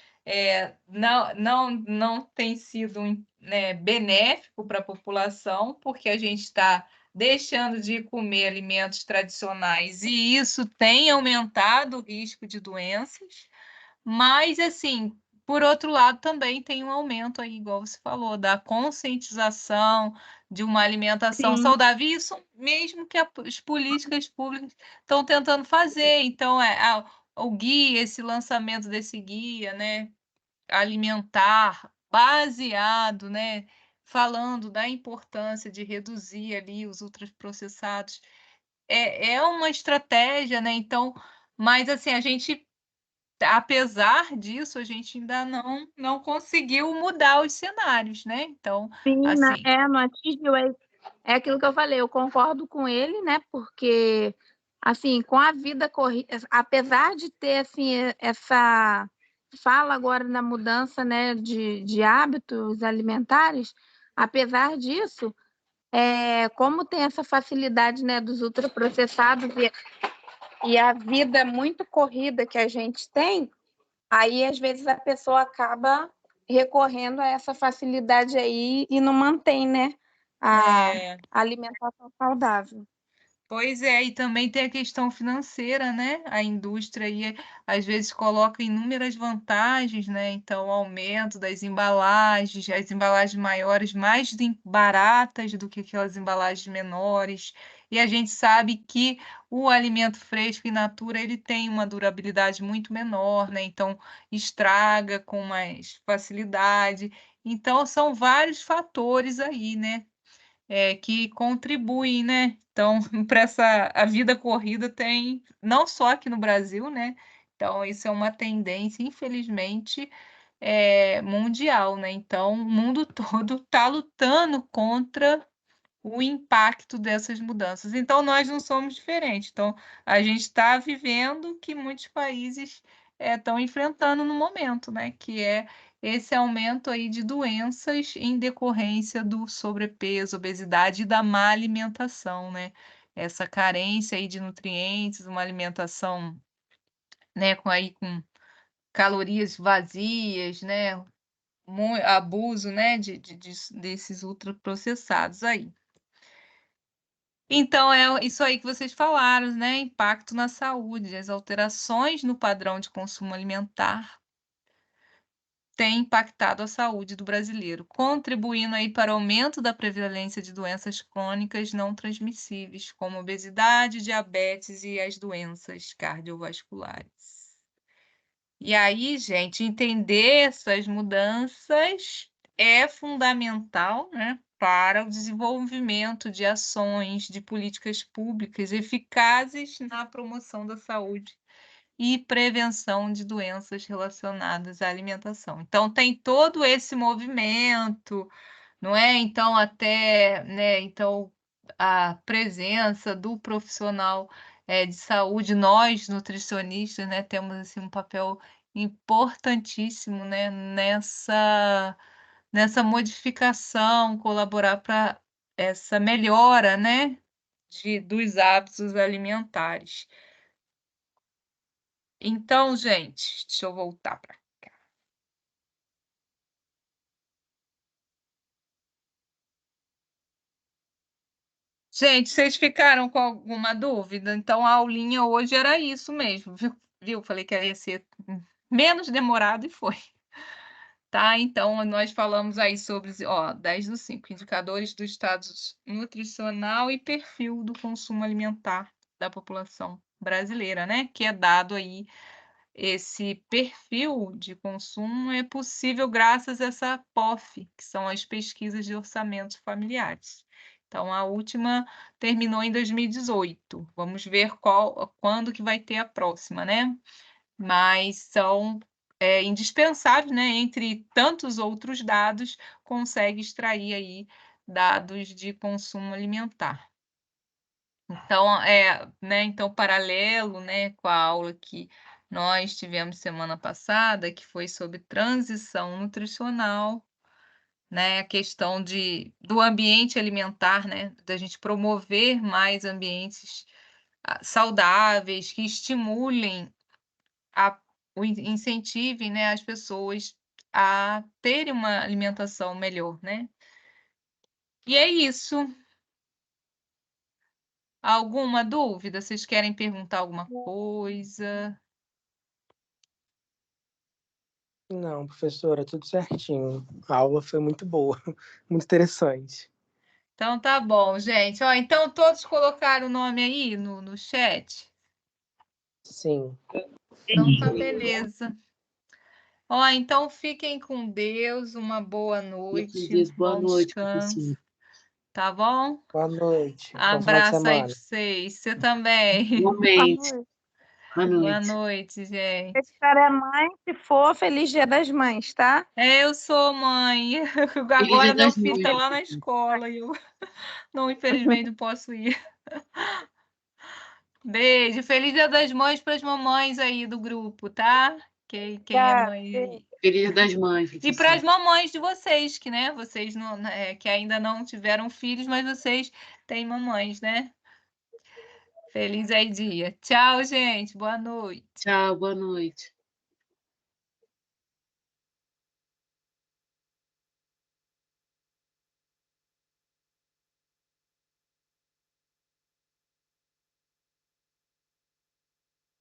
Não tem sido, né, benéfico para a população, porque a gente está deixando de comer alimentos tradicionais e isso tem aumentado o risco de doenças. Mas, assim, por outro lado, também tem um aumento aí, igual você falou, da conscientização de uma alimentação Sim, saudável. E isso mesmo que as políticas públicas estão tentando fazer. Então, o guia, esse lançamento desse guia, né, alimentar, baseado, né, falando da importância de reduzir ali os ultraprocessados, é uma estratégia, né? Então, mas assim, a gente apesar disso, a gente ainda não conseguiu mudar os cenários, né? Então, sim, assim, não atingiu, é aquilo que eu falei, eu concordo com ele, né? Porque assim, com a vida corrida, apesar de ter assim essa fala agora na mudança, né, de hábitos alimentares, apesar disso, como tem essa facilidade, né, dos ultraprocessados e a vida muito corrida que a gente tem, aí às vezes a pessoa acaba recorrendo a essa facilidade aí e não mantém, né, a é, alimentação saudável. pois é, e também tem a questão financeira, né? A indústria aí às vezes coloca inúmeras vantagens, né? Então, o aumento das embalagens, as embalagens maiores mais baratas do que aquelas embalagens menores. E a gente sabe que o alimento fresco in natura ele tem uma durabilidade muito menor, né? Então, estraga com mais facilidade. Então, são vários fatores aí, né? Que contribuem, né? Então, para a vida corrida tem, não só aqui no Brasil, né? Então, isso é uma tendência, infelizmente, mundial, né? Então, o mundo todo está lutando contra o impacto dessas mudanças. Então, nós não somos diferentes. Então, a gente está vivendo o que muitos países estão enfrentando no momento, né? Que é esse aumento aí de doenças em decorrência do sobrepeso, obesidade e da má alimentação, né? Essa carência aí de nutrientes, uma alimentação, né, com calorias vazias, né? Abuso, né, desses ultraprocessados aí. Então, é isso aí que vocês falaram, né? Impacto na saúde. As alterações no padrão de consumo alimentar têm impactado a saúde do brasileiro, contribuindo aí para o aumento da prevalência de doenças crônicas não transmissíveis, como obesidade, diabetes e as doenças cardiovasculares. E aí, gente, entender essas mudanças é fundamental, né, para o desenvolvimento de ações, de políticas públicas eficazes na promoção da saúde e prevenção de doenças relacionadas à alimentação. Então, tem todo esse movimento, não é? Então, até, né, então, a presença do profissional de saúde, nós, nutricionistas, né, temos assim, um papel importantíssimo, né, nessa modificação, colaborar para essa melhora, né, dos hábitos alimentares. Então, gente, deixa eu voltar para cá. Gente, vocês ficaram com alguma dúvida? Então, a aulinha hoje era isso mesmo, viu? Falei que ia ser menos demorado e foi. Tá? Então, nós falamos aí sobre, 10/5, indicadores do estado nutricional e perfil do consumo alimentar da população brasileira, né? Que é dado aí, esse perfil de consumo é possível graças a essa POF, que são as pesquisas de orçamentos familiares. Então, a última terminou em 2018. Vamos ver quando que vai ter a próxima, né? Mas são indispensáveis, né? Entre tantos outros dados, consegue extrair aí dados de consumo alimentar. Então, né, então, paralelo, né, com a aula que nós tivemos semana passada, que foi sobre transição nutricional, né, a questão do ambiente alimentar, né, da gente promover mais ambientes saudáveis, que estimulem, incentivem, né, as pessoas a terem uma alimentação melhor, né? E é isso. Alguma dúvida? Vocês querem perguntar alguma coisa? Não, professora, tudo certinho. A aula foi muito boa, muito interessante. Então tá bom, gente. Ó, então todos colocaram o nome aí no chat? Sim. Então tá beleza. Ó, então fiquem com Deus, uma boa noite, Deus, boa bom noite, descanso, professor. tá bom? Boa noite. Bom final de Abraço aí semana. pra vocês. Você também. Igualmente. Boa Boa noite. noite, gente. Se é mãe, se for, feliz Dia das Mães, tá? Eu sou mãe. Feliz Agora Dia meu das filho Mães. tá lá na escola e eu não, infelizmente, não posso ir. Beijo. Feliz Dia das Mães para as mamães aí do grupo, tá? Quem é mãe aí. Feliz Dia das Mães, E para as professor. mamães de vocês, que, né, vocês não, que ainda não tiveram filhos, mas vocês têm mamães, né? Feliz aí dia. Tchau, gente. Boa noite. Tchau, boa noite.